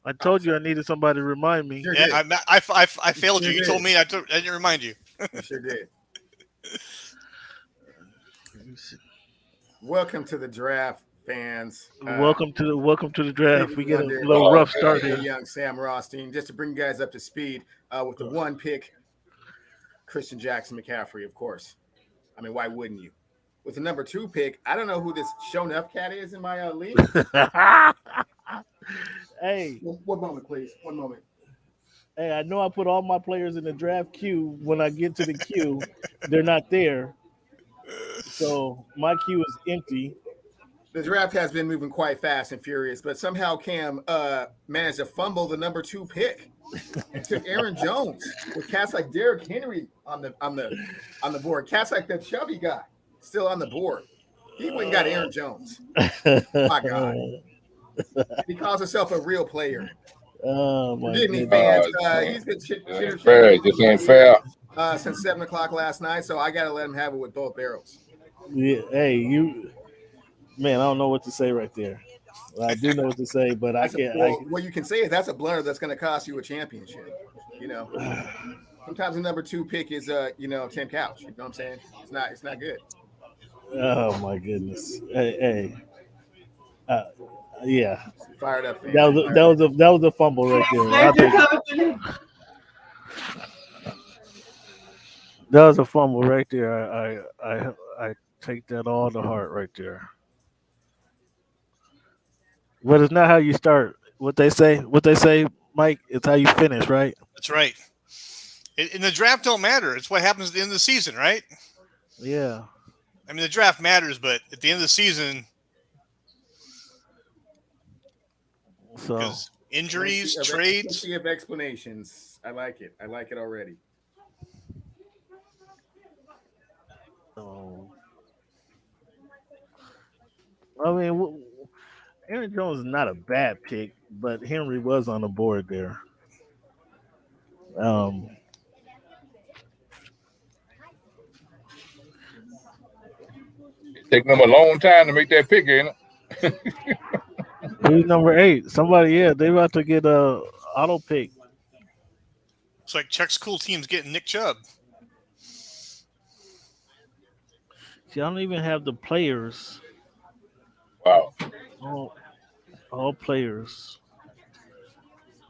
I told you I needed somebody to remind me. Sure Yeah, did. I You failed you. sure You told did. me. I didn't remind you. You sure did. Let me see. Welcome to the draft, fans. Welcome to the draft. Stevie We get a Wonder, little rough start Trey here. Young, Sam Rothstein. Just to bring you guys up to speed, with the one pick, Christian Jackson McCaffrey, of course. I mean, why wouldn't you? With the number 2 pick, I don't know who this show enough cat is in my league. Hey, One moment, please. One moment. hey, I know I put all my players in the draft queue. When I get to the queue, they're not there. So my queue is empty. The draft has been moving quite fast and furious, but somehow Cam managed to fumble the number 2 pick and took Aaron Jones with cats like Derrick Henry on the board. Cats like that chubby guy still on the board. He went and got Aaron Jones. My God, he calls himself a real player. Oh my Forgive me, goodness. fans. This He's been ain't chitter chitter fair. This ain't fair. since 7 o'clock last night, so I got to let him have it with both barrels. Yeah, hey, man, I don't know what to say right there. Well, I do know what to say, but I can't. What you can say is that's a blunder that's going to cost you a championship. You know, sometimes the number 2 pick is Tim Couch. You know what I'm saying? It's not good. Oh my goodness. Hey. Uh, yeah, Fired up, fans. that was a fumble right there. That was a fumble right there. I take that all to heart right there. But it's not how you start. What they say, Mike, it's how you finish, right? That's right. And the draft don't matter. It's what happens at the end of the season, right? Yeah. I mean, the draft matters, but at the end of the season, So, because injuries, trades. Plenty of explanations. I like it. I like it already. um, I mean, Aaron Jones is not a bad pick, but Henry was on the board there. Um, It take them a long time to make that pick, ain't it? who's number 8? Somebody, yeah, they about to get a auto pick. It's like Chuck's cool team's getting Nick Chubb. See, I don't even have the players. Wow. All, all players.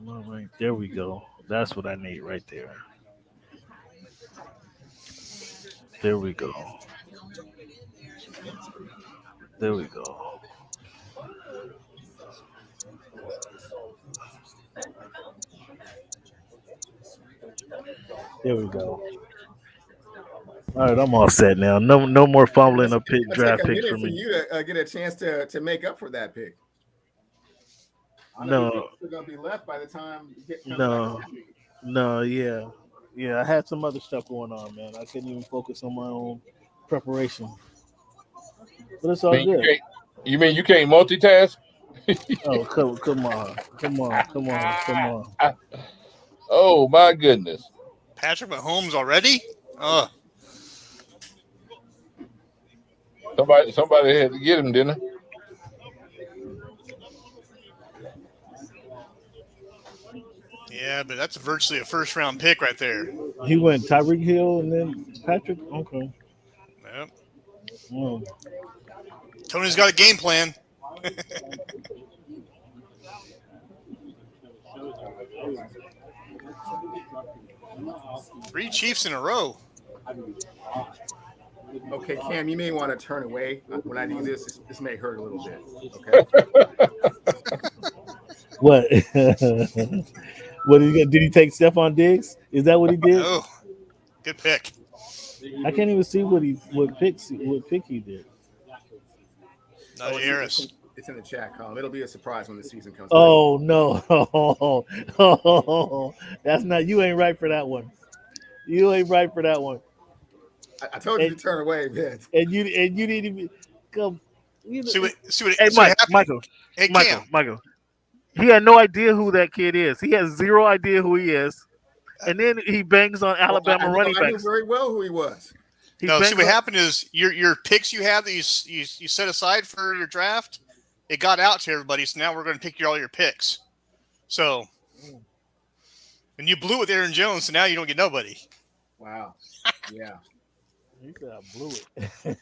All right, there we go. That's what I need right there. There we go. There we go. There we go. All right, I'm all set now. No more fumbling up pick It's gonna take draft a picks for minute for me. you to get a chance to make up for that pick. I know No, you're gonna be left by the time you get come back. no, no. Yeah. I had some other stuff going on, man. I couldn't even focus on my own preparation, but it's I all mean, you good. can't. You mean you can't multitask? Oh, come on. Oh my goodness! Patrick Mahomes already? Oh, Somebody had to get him, didn't yeah, but that's virtually a first round pick right there. He went Tyreek Hill and then Patrick. Okay. Yep. Mm. Tony's got a game plan. Three Chiefs in a row. Okay, Cam, you may want to turn away when I do this. This may hurt a little bit. Okay. What? What did he get? Did he take Stephon Diggs? Is that what he did? Oh, good pick. I can't even see what pick he did. Oh, Najee Harris. it's in the chat column. It'll be a surprise when the season comes back. Oh no. That's not you ain't right for that one. You ain't right for that one. I told you And, to turn away, Vince. and you didn't even come. You know, hey See what happened. Hey Cam. Michael. He had no idea who that kid is. He has zero idea who he is. And then he bangs on Alabama running I knew backs. very well who he was. He No, see bangs what on, happened is your picks you have that you set aside for your draft, it got out to everybody. So now we're going to pick all your picks. So, and you blew with Aaron Jones, so now you don't get nobody. Wow. Yeah. He said I blew it.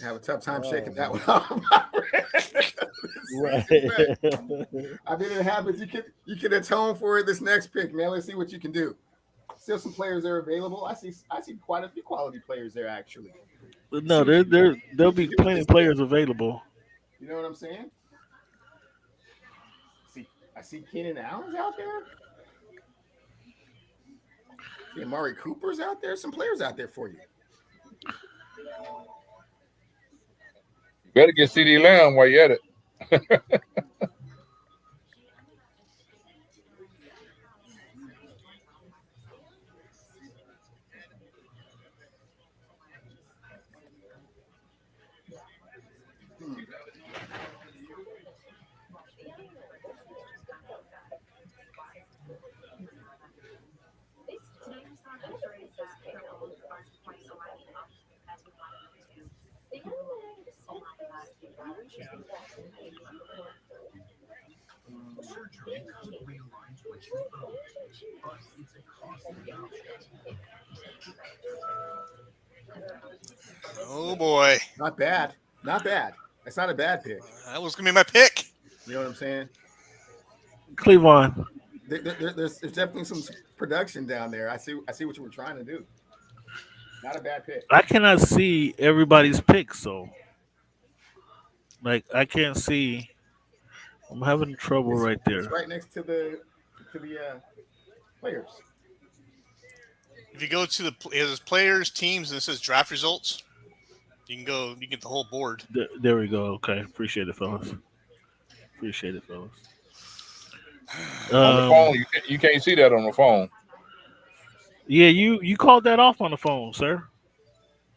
Have a tough time Oh, shaking that man. one off. Right. I mean, it happens. You can atone for it this next pick, man. Let's see what you can do. Still some players that are available. I see quite a few quality players there actually. No, there'll be plenty of players available. You know what I'm saying? I see Keenan Allen's out there. See Amari Cooper's out there. Some players out there for you. Better get CD Lamb while you at it. Oh boy, Not bad. Not bad. That's not a bad pick. that was gonna be my pick. You know what I'm saying? Cleveland. There's definitely some production down there. I see what you were trying to do. Not a bad pick. I cannot see everybody's picks, so like I can't see. I'm having trouble right there. It's right next to the players. If you go to his players, teams, and it says draft results, you can go. You get the whole board. There we go. Okay, appreciate it, fellas. Appreciate it, fellas. On the phone, you can't see that on the phone. Yeah, you called that off on the phone, sir.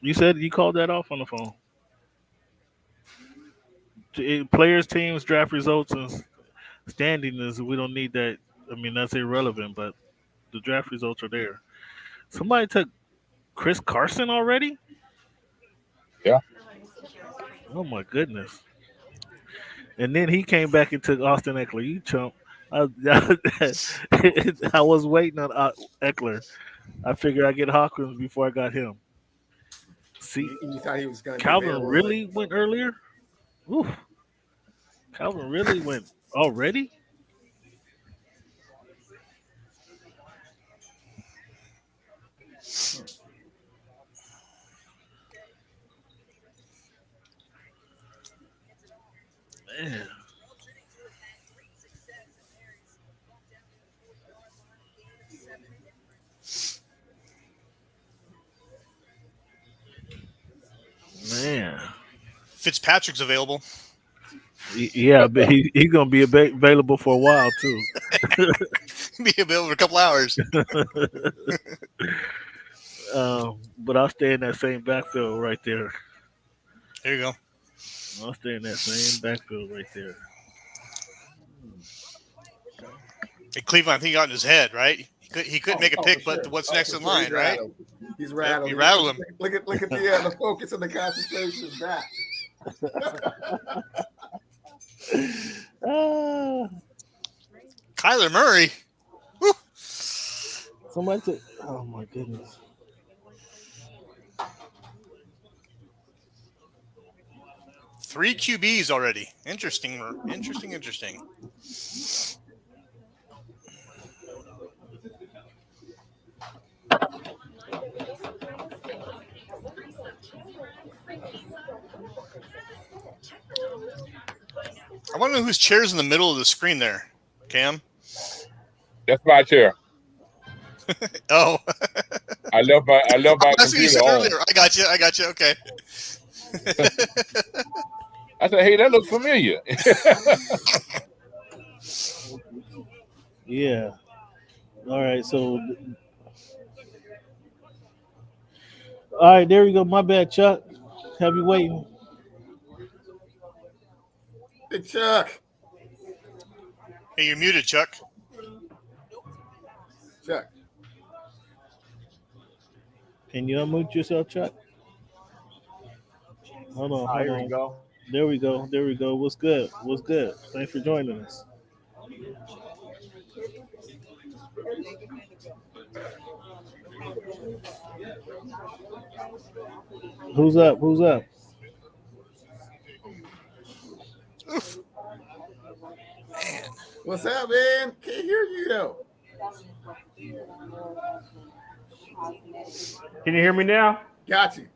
You said you called that off on the phone. Players, teams, draft results, and standings. We don't need that. I mean, that's irrelevant. But the draft results are there. Somebody took Chris Carson already. Yeah. Oh my goodness. And then he came back and took Austin Eckler. You chump. I was waiting on Eckler. I figured I'd get Hawkins before I got him. See, You thought he was going to Calvin really went earlier? Oof. Calvin really went already? Man. Man. Fitzpatrick's available. Yeah, but he's gonna be available for a while too. Be available for a couple hours. But I'll stay in that same backfield right there. There you go. I'll stay in that same backfield right there. Hey, Cleveland, I think he got in his head, right? He couldn't make a pick, but sure. what's next in Sure, line, right? He's rattled. You rattled him. Look at the focus and the concentration is back. Kyler Murray. Woo. Somebody took. Oh my goodness. Three QBs already. Interesting. I want to know whose chair's in the middle of the screen there, Cam. That's my chair. Oh. I left my That's what you computer said on. earlier. I got you. Okay. I said, hey, that looks familiar. Yeah. All right. So. All right. There you go. My bad, Chuck. Have you waiting? Big Chuck. Hey, you're muted, Chuck. Chuck. Can you unmute yourself, Chuck? Hold on. Here we go. There we go. There we go. What's good? What's good? Thanks for joining us. Who's up? Who's up? Oof. Man. What's up, man? Can't hear you though. Can you hear me now? Got you.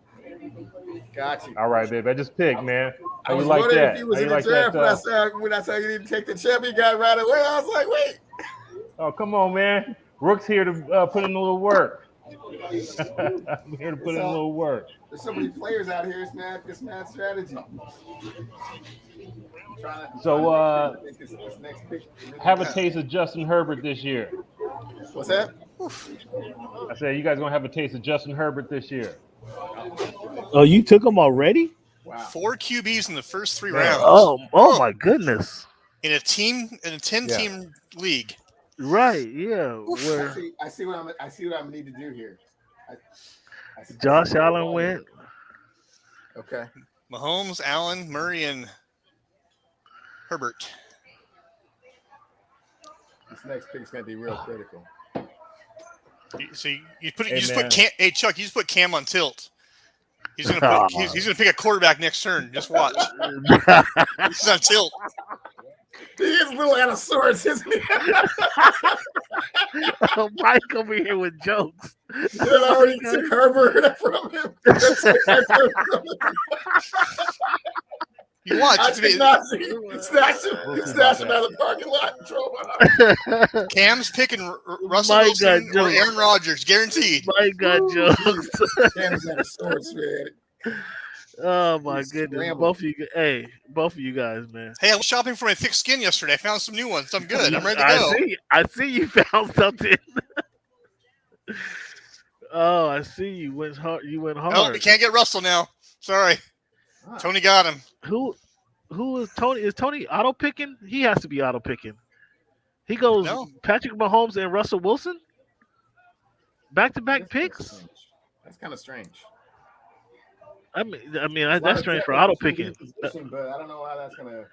Got you. All right, babe. I just picked, man. I How was you like wondering that? if you was How in you the like draft that? when I saw you didn't take the champion guy right away. I was like, wait. Oh, come on, man. Rook's here to put in a little work. I'm here to put in a little work. There's so many players out here. It's mad strategy. So, This next pick. have a taste of Justin Herbert this year. What's that? I said, you guys going to have a taste of Justin Herbert this year. Oh, you took him already? Wow. 4 QBs in the first 3 Yeah. rounds Oh my goodness! in a 10-team league. Right? Yeah. Where I see what I'm gonna need to do here. I see Josh Allen went. Okay. Mahomes, Allen, Murray, and Herbert. This next pick is gonna be real critical. So you put Hey, you just man. put Cam. Hey Chuck, you just put Cam on tilt. He's gonna he's gonna pick a quarterback next turn. Just watch. He's on tilt. He is a little Allosaurus, isn't he? Mike over here with jokes. You already took Herbert from him. You watch. I It's did gonna not see him. Snatched him out of the parking lot and drove off. be- Cam's picking Russell My Wilson God, or Joe. Aaron Rodgers, guaranteed. Mike got jokes. Cam's Allosaurus, man. Oh my He's goodness! scrambled. Both of you guys, man. Hey, I was shopping for my thick skin yesterday. I found some new ones. I'm good. I'm ready to go. I see you found something. Oh, I see you went hard. You went Oh, hard. we can't get Russell now. Sorry, Ah. Tony got him. Who is Tony? Is Tony auto picking? He has to be auto picking. He goes No. Patrick Mahomes and Russell Wilson. Back to back picks. That's kind of strange. I mean that's strange for auto picking. But I don't know how that's gonna.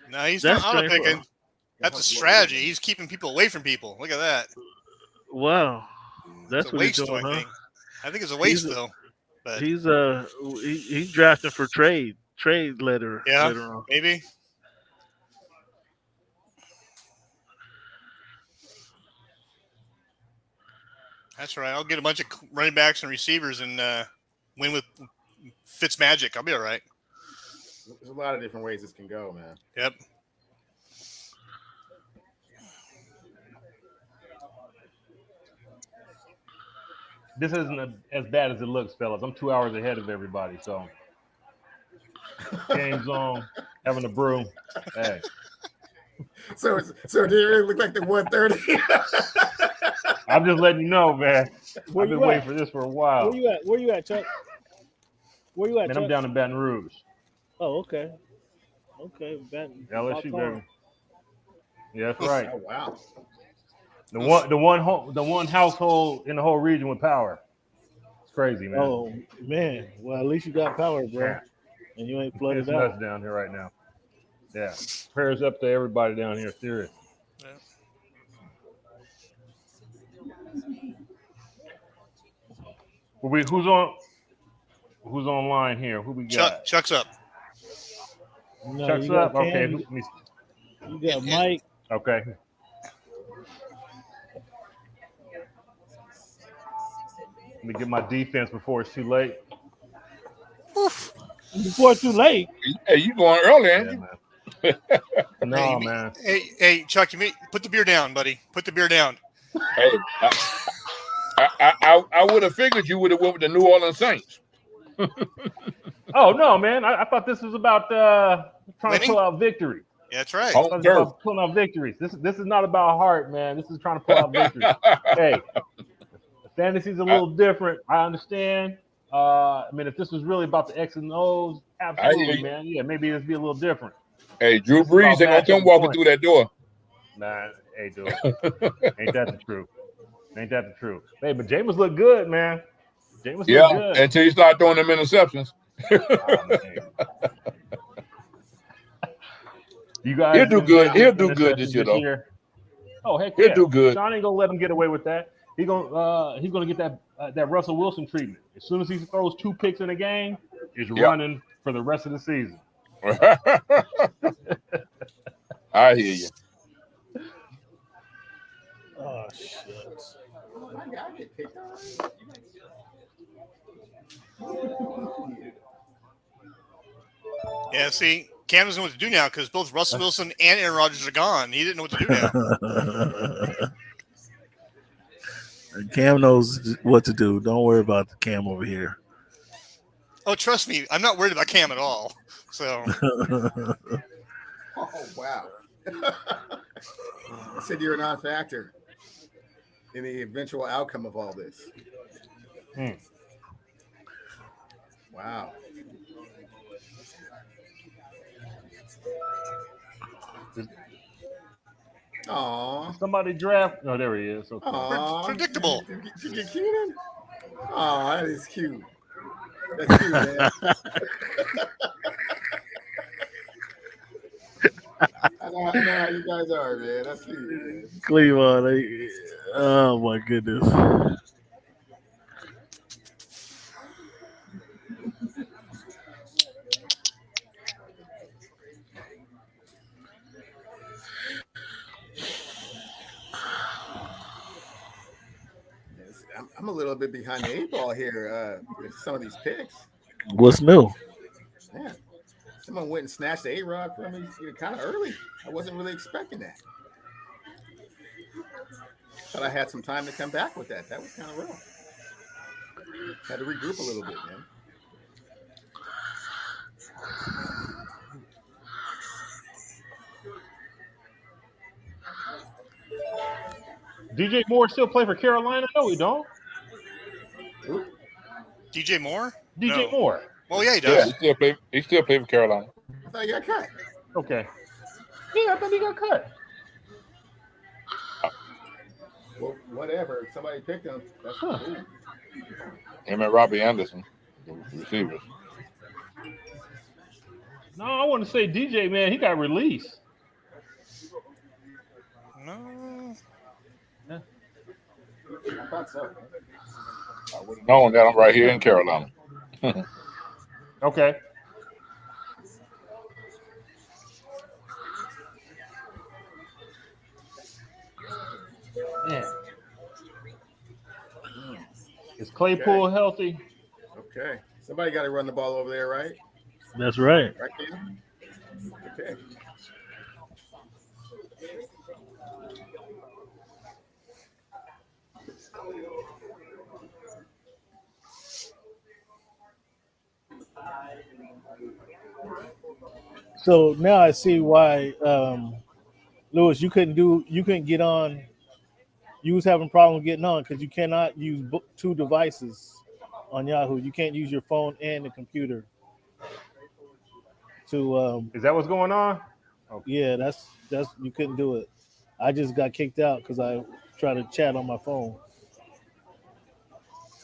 No, he's That's not auto strange. picking. That's a strategy. He's keeping people away from people. Look at that. Wow, that's It's a what he's waste, doing, I huh? think. I think it's a waste, He's- though. But He's drafting for trade later. Yeah. Later on. maybe. That's right. I'll get a bunch of running backs and receivers and win with Fitz magic. I'll be all right. There's a lot of different ways this can go, man. Yep. This isn't as bad as it looks, fellas. I'm 2 hours ahead of everybody, so game's on, having a brew. Hey, So did it really look like the 130? I'm just letting you know, man. Where I've been you waiting at? for this for a while. Where you at? Where you at, Chuck? Where you at, Man, Chuck? I'm down in Baton Rouge. Oh, okay. Okay, Baton. LSU, Popcorn. baby. Yeah, that's right. Oh wow. The one household in the whole region with power. It's crazy, man. Oh man. Well, at least you got power, bro, Yeah. and you ain't It's flooded nuts out. down here right now. Yeah. Prayers up to everybody down here. Serious. Who's online here? Who we got? Chuck's up. No, Chuck's you got up. Okay. Cam, you got Mike. Okay. Let me get my defense before it's too late. Before it's too late. Hey, you going early, ain't Yeah, you? man. No, man. Hey, Chuck, put the beer down, buddy. Put the beer down. Hey, I would have figured you would have went with the New Orleans Saints. Oh no, man. I thought this was about trying Winning? to pull out victory. Yeah, that's right. I Home thought it was turf. about pulling out victories. This is not about heart, man. This is trying to pull out victories. Hey, fantasy's a little different. I understand. I mean, if this was really about the X and O's, absolutely, you. man. Yeah, maybe it'd be a little different. Hey, Drew Brees ain't gonna come walking through that door. Nah, hey, dude. Ain't that the truth? Ain't that the truth? Hey, but Jameis looked good, man. Jameis looked Yeah, good. until you start throwing them interceptions. Oh, man. You guys He'll do good. envision He'll do good interceptions this year, though. Oh heck He'll yeah! do good. Sean ain't gonna let him get away with that. He's gonna get that Russell Wilson treatment. As soon as he throws 2 picks in a game, he's Yep. running for the rest of the season. I hear you. Oh shit. I get picked on. Yeah, see, Cam doesn't know what to do now because both Russell Wilson and Aaron Rodgers are gone. He didn't know what to do now. Cam knows what to do. Don't worry about the Cam over here. Oh, trust me, I'm not worried about Cam at all. So Oh wow! I said you're a non-factor in the eventual outcome of all this. Wow. Aw. Somebody draft. No, there he is. Okay. Aw. predictable. Did you get Keenan? Aw, that is cute. That's cute, man. I know how you guys are, man. That's cute, man. Cleveland. Oh my goodness. I'm a little bit behind the 8 ball here with some of these picks. What's new? Man, someone went and snatched the A-Rod from me kind of early. I wasn't really expecting that. Thought I had some time to come back with that. That was kind of rough. Had to regroup a little bit, man. DJ Moore still play for Carolina? No, he don't. DJ Moore? DJ No. Moore. Oh yeah, he Yeah, does. he still play for Carolina. I thought you got cut. Okay. Yeah, I thought he got cut. Well, whatever. If somebody picked him, that's cool. Him and Robbie Anderson, the receivers. No, I want to say DJ, man, he got released. No. I thought so. I would have known that I'm right here in Carolina. Okay. Yeah. Is Claypool healthy? Okay. Somebody got to run the ball over there, right? That's right. Right, Cam? Okay. So now I see why, Lewis, you couldn't get on. You was having problems getting on because you cannot use 2 devices on Yahoo. You can't use your phone and the computer. To Is that what's going on? yeah, that's you couldn't do it. I just got kicked out because I tried to chat on my phone.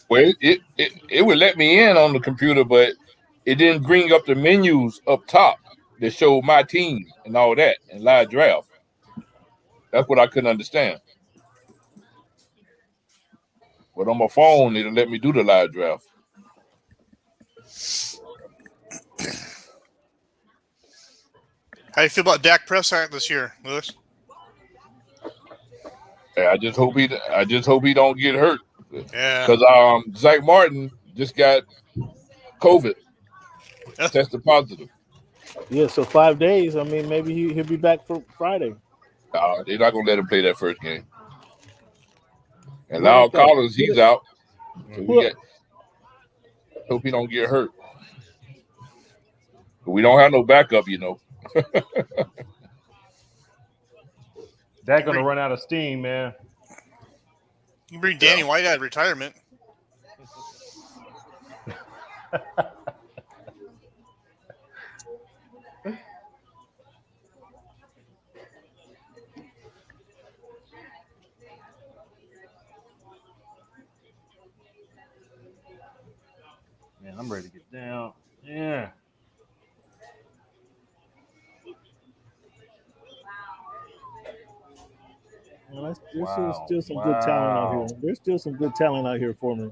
Well, it would let me in on the computer, but it didn't bring up the menus up top that showed my team and all that and live draft. That's what I couldn't understand. But on my phone, it'll let me do the live draft. How do you feel about Dak Prescott this year, Lewis? I just hope he don't get hurt. Yeah. Because Zach Martin just got COVID, tested positive. Yeah, so 5 days. I mean, maybe he'll be back for Friday. They're not gonna let him play that first game. And now Collins, he's out. So hope he don't get hurt. But we don't have no backup, you know. That's gonna run out of steam, man. You can bring Danny White out of retirement. Man, I'm ready to get down. Yeah. Well, there's Wow. still some good talent out Wow. here. There's still some good talent out here for me.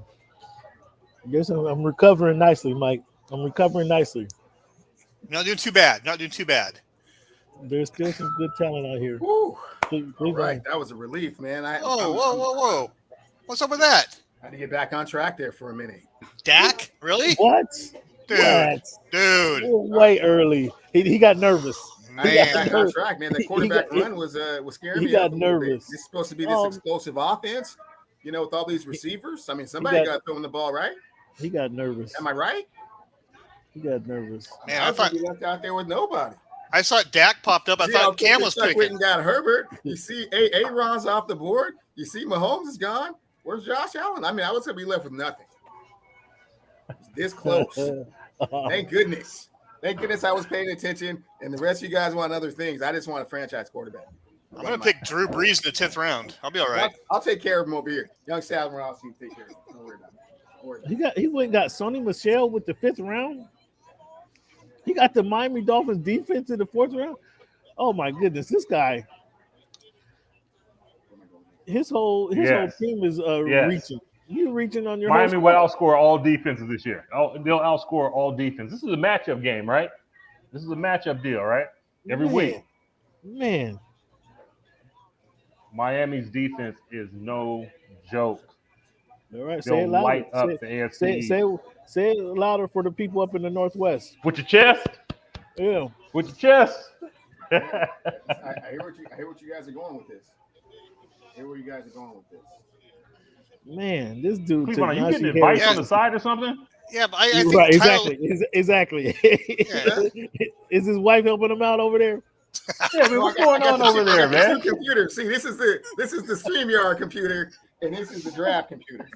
I'm recovering nicely, Mike. I'm recovering nicely. You're not doing too bad. Not doing too bad. There's still some good talent out here. Woo. Please All right, don't- that was a relief, man. Whoa. What's up with that? I had to get back on track there for a minute. Dak? Really? What? Dude. What? Dude. Way early. He got nervous. I had to get back Man. on track, man. The quarterback got- run was scaring he me. got up a little bit. nervous. It's supposed to be this Oh. explosive offense, with all these receivers. I mean, somebody got throwing the ball, right? He got nervous. Am I right? He got nervous. Man, I I thought he left out there with nobody. I thought Dak popped up. I thought Cam was Went picking. and got Herbert. You see, Aaron's off the board. You see, Mahomes is gone. Where's Josh Allen? I mean, I was gonna be left with nothing. It's this close. Thank goodness. Thank goodness I was paying attention. And the rest of you guys want other things. I just want a franchise quarterback. I'm gonna pick Drew Brees in the 10th round. I'll be all right. I'll take care of him over here. Young Salvin Ross, you take care of him. Don't worry about it. Don't worry about it. He went and got Sony Michel with the 5th round. He got the Miami Dolphins defense in the 4th round. Oh my goodness, this guy. His whole Yes. team is Yes. reaching. You reaching on your Miami whole will squad. outscore all defenses this year. They'll outscore all defense. This is a matchup game, right? This is a matchup deal, right? Every week. Man, Miami's defense is no joke. all right. Say They'll it louder. light up Say, the AFC. say it louder for the people up in the Northwest. With your chest. Yeah. With your chest. I hear what you guys are going with this. I hear where you guys are going with this. Man, this dude. Cleveland, are you Najee getting advice Harris- on the side or something? Yeah, but I think Right, Tyler, exactly. Yeah. Is his wife helping him out over there? Yeah, I mean, what's going on over there, man? Computer. See, this is the StreamYard computer, and this is the draft computer.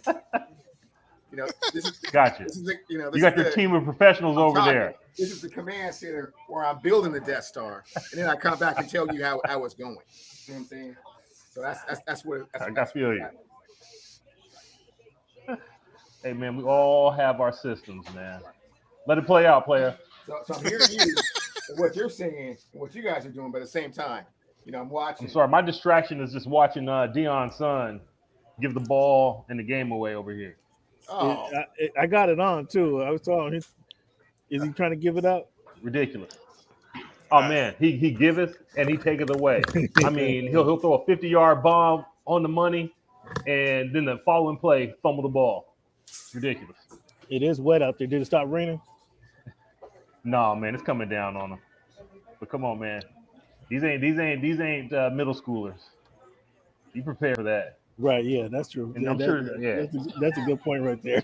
Gotcha. This is the, You got your team of professionals over there. This is the command center where I'm building the Death Star, and then I come back and tell you how it's going. You know what I'm saying? So that's what. I feel you. Hey, man, we all have our systems, man. Let it play out, player. So I'm hearing you and what you're saying and what you guys are doing, but at the same time, I'm watching. I'm sorry, my distraction is just watching Deion's son give the ball and the game away over here. Oh, I got it on too. I was talking. Is he trying to give it up? Ridiculous. Oh man, he giveth and he taketh away. I mean, he'll throw a 50-yard bomb on the money, and then the following play, fumble the ball. Ridiculous. It is wet out there. Did it stop raining? No, man, it's coming down on them. But come on, man, these ain't middle schoolers. You prepare for that. Right. Yeah, that's true. And I'm sure. Yeah. That's a good point right there.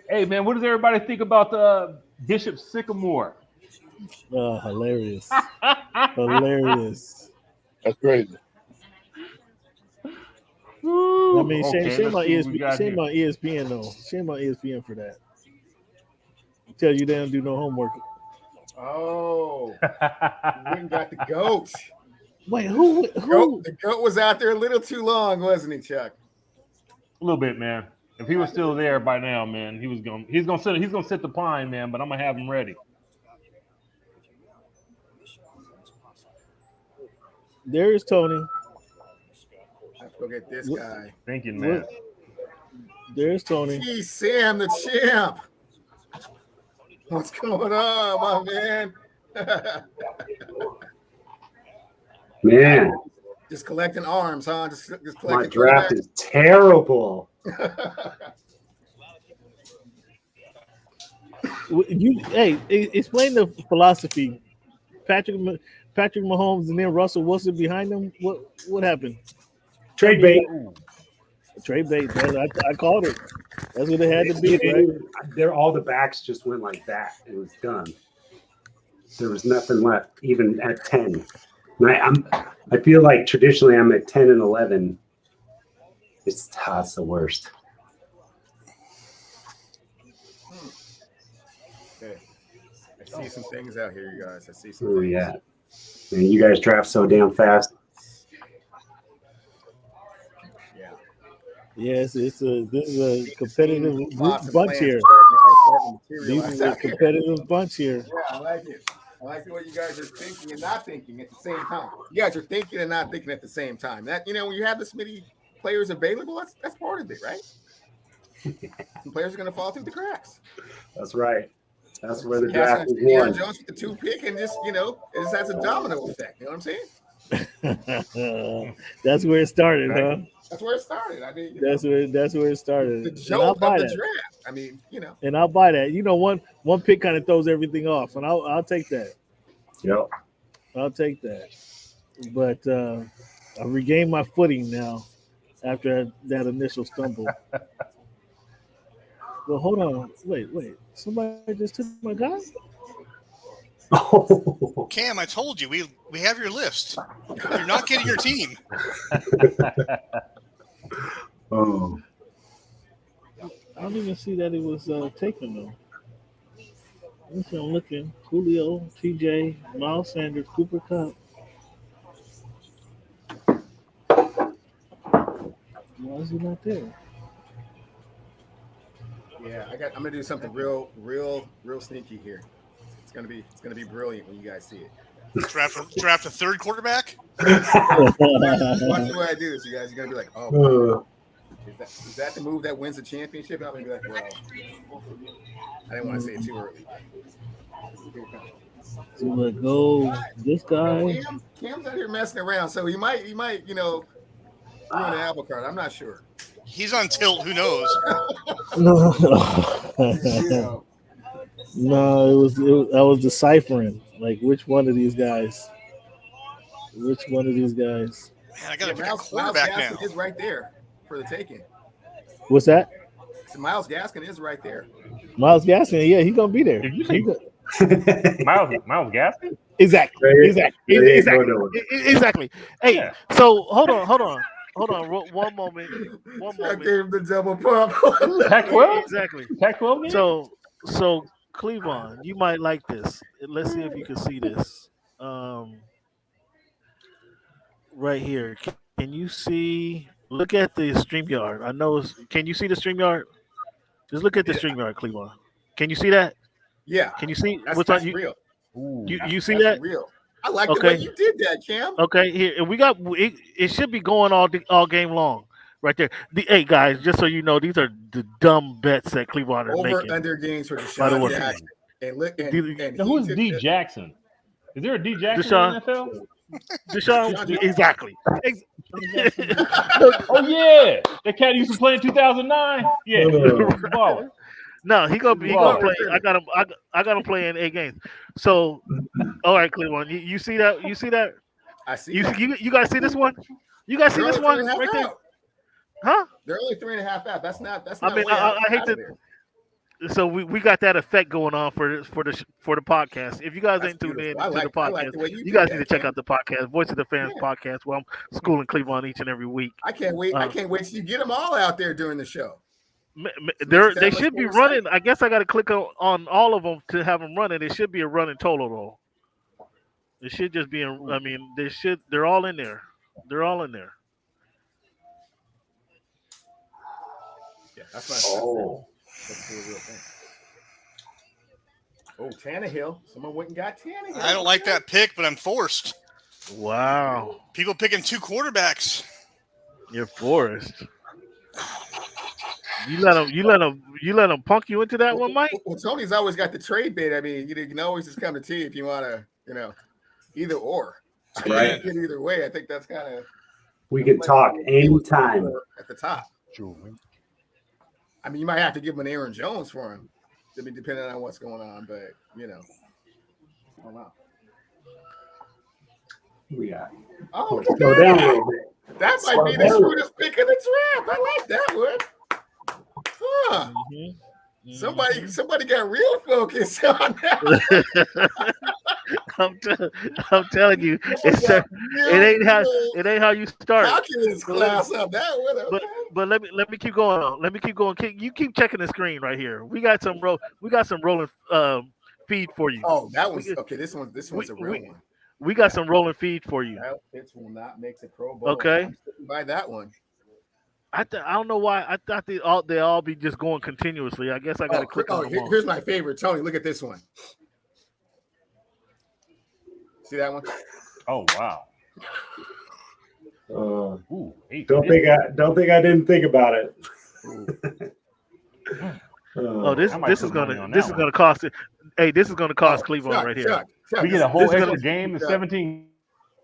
Hey, man, what does everybody think about Bishop Sycamore? Oh, hilarious. Hilarious. That's crazy. I mean, Okay, shame on let's see what we got Shame here. on ESPN though. Shame on ESPN for that. Tell you they don't do no homework. oh, we even got the goat. Wait, who? The goat was out there a little too long, wasn't he, Chuck? A little bit, man. If he was still there by now, man, he's gonna sit the pine, man. But I'm gonna have him ready. There's Tony. Let's go get this guy. Thinking, man. There's Tony. Gee, Sam the champ. What's going on, my man? Man, Just collecting arms, huh? Just my collecting draft is terrible. Explain the philosophy. Patrick Mahomes and then Russell Wilson behind them. What happened? Trade bait. Trade bait. I called it. That's what it had to be, right? They're all the backs just went like that. It was done. There was nothing left, even at 10. And I feel like traditionally I'm at 10 and 11. It's the worst. Okay. I see some things out here, you guys. I see some Oh things. yeah. Man, you guys draft so damn fast. Yeah. Yes, this is a competitive Lots of bunch plans here. are starting to These is a materialize out here. competitive bunch here. Yeah, I like it. I like the way you guys are thinking and not thinking at the same time. You guys are thinking and not thinking at the same time. That when you have this many players available, that's part of it, right? Some players are going to fall through the cracks. That's right. That's where the You guys draft is Aaron won. Jones with the 2 pick and just it just has a domino effect. You know what I'm saying? That's where it started, huh? That's where it started. I mean, That's where it started. the And I'll joke of buy the that. draft. I mean, And I'll buy that. One pick kind of throws everything off, and I'll take that. Yep. I'll take that. But I regained my footing now after that initial stumble. Well, hold on. Wait. Somebody just took my guy? Oh, Cam, I told you we have your list. You're not getting your team. oh. I don't even see that it was taken, though. Let's see, I'm looking. Julio, TJ, Miles Sanders, Cooper Cup. Why is he not there? yeah, I'm gonna do something real sneaky here. It's gonna be brilliant when you guys see it. Draft a third quarterback. Watch the way I do this, you guys. You're gonna be like, oh, is that the move that wins the championship? I'm gonna be like, well, I didn't want to say it too early. So let go this guy. Cam's out here messing around, so he might ruin the apple cart. I'm not sure. He's on tilt. Who knows? No, You know, no, I was deciphering like which one of these guys. Man, I got to pick a Miles quarterback now. Gaskin is right there for the taking. What's that? So Miles Gaskin is right there. Miles Gaskin. Yeah, he's gonna be there. Did you say He go- Miles Gaskin? exactly. There you Exactly. go, Exactly. Hey, Yeah. so hold on. One moment. I gave him the double pump. Pac-12? Exactly. Pac-12 game? So Cleveland, you might like this. Let's see if you can see this. Right here. Can you see? Look at the StreamYard. I know. Can you see the StreamYard? Just look at the StreamYard, Cleveland. Can you see that? Yeah, Can you see that's, what's on that's you? real. Ooh. You see That's that? real. I like the Okay. way you did that, Cam. Okay, here and we got it. It should be going all game long, right there. Hey guys, just so you know, these are the dumb bets that Cleveland are Over making. under games for By the Deshaun way. Jackson. And look, and Now, he who's took D the- Jackson? Is there a D Jackson Deshaun. in the NFL? Deshaun, exactly. Oh yeah, that cat used to play in 2009. Yeah, he was balling. No, he gonna Wow. play. I got him playing 8 games. So, all right, Cleveland, you see that? You see that? I see. You that. you guys see this one? You guys see They're this only one 3.5 right there? out. Huh? They're only 3.5 out. That's not. I mean, way out- I hate out to- of there. So we got that effect going on for the podcast. If you guys That's ain't tuned in beautiful. to the I podcast, like the way you you did guys that, need to check Cam. out the podcast, Voice of the Fans Yeah. podcast. Well, I'm schooling Cleveland each and every week. I can't wait. I can't wait till you get them all out there during the show. They should be running. I guess I got to click on all of them to have them running. It should be a running total though. It should just be. I mean, they're all in there. They're all in there. Yeah, that's my. Oh. That's the real thing. Oh, Tannehill. Someone went and got Tannehill. I don't like that pick, but I'm forced. Wow, People picking 2 quarterbacks. you're forced. You let them punk you into that one, Mike. Well, Tony's always got the trade bait. I mean, you can always just come to T if you want to, either or. Right. You can get either way. I think that's kind of. We can talk anytime. At the top. I mean, you might have to give him an Aaron Jones for him. I mean, depending on what's going on, but I don't know. We got. Oh, look Let's at go that. down a little bit. That might Slow be the down. shortest pick of the draft. I like that one. Huh. Somebody got real focus on that. I'm telling you, it ain't how you start. Calculus class up that one. Okay. But let me keep going on. Let me keep going. You keep checking the screen right here. We got some rolling feed for you. Oh, that one's okay. This one's a real one. We got some rolling feed for you. That pitch will not make the Pro Bowl. Okay. I'm sitting by that one. I don't know why. I thought they all be just going continuously. I guess I got to click on them all. Here's my favorite, Tony. Look at this one. See that one? Oh wow. Ooh, Don't think I didn't think about it. Oh, this I might this put is money gonna on this that is one. gonna cost it. Hey, this is gonna cost Cleveland Chuck, right here. Chuck, we this- get a whole this is extra gonna- game to 17.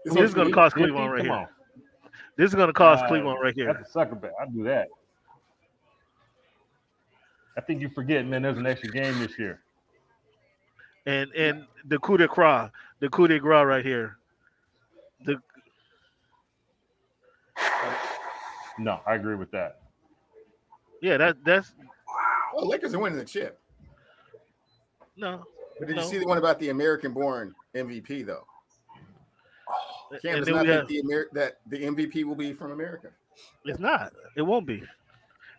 This This is gonna cost 50? Cleveland right Come here. on. This is gonna cost Cleveland right here. That's a sucker bet. I'd do that. I think you're forgetting, man, there's an extra game this year. And the coup de grace right here. No, I agree with that. Yeah, that's Oh, Lakers are winning the chip. no. But did No. you see the one about the American-born MVP though? Cam And does then not we have, think that the MVP will be from America. it's not. It won't be.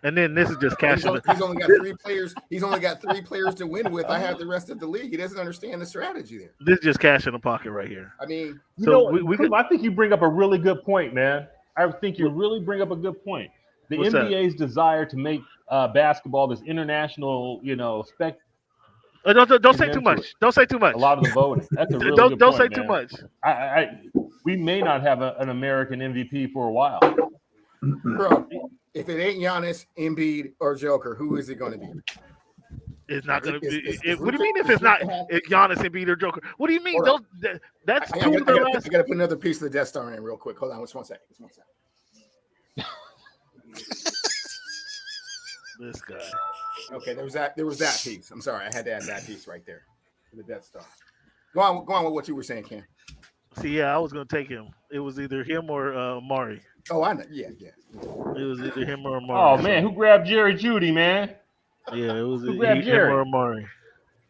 And then this is just He's cashing. only got 3 players. He's only got 3 players to win with. I have the rest of the league. He doesn't understand the strategy there. This is just cash in the pocket right here. I mean, You So know, we Clem, I think you bring up a really good point, man. I think you really bring up a good point. The What's that? NBA's desire to make basketball this international, spec. Don't say too into much. it. Don't say too much. A lot of the voting. That's a really don't good say point, too man. much. We may not have an American MVP for a while. bro, if it ain't Giannis, Embiid, or Joker, who is it going to be? It's not going to be. It's What do you mean if it's not Giannis, Embiid, or Joker? What do you mean? Hold That's I two of the last. got to put another piece of the Death Star in real quick. Hold on, just one second. This guy. Okay, there was that piece. I'm sorry, I had to add that piece right there for the Death Star. Go on with what you were saying, Cam. See, yeah, I was going to take him. It was either him or Mari. Oh, I know. Yeah. It was either him or Mari. Oh man, who grabbed Jerry Judy, man? Yeah, it was Who him grabbed Jerry? or Mari.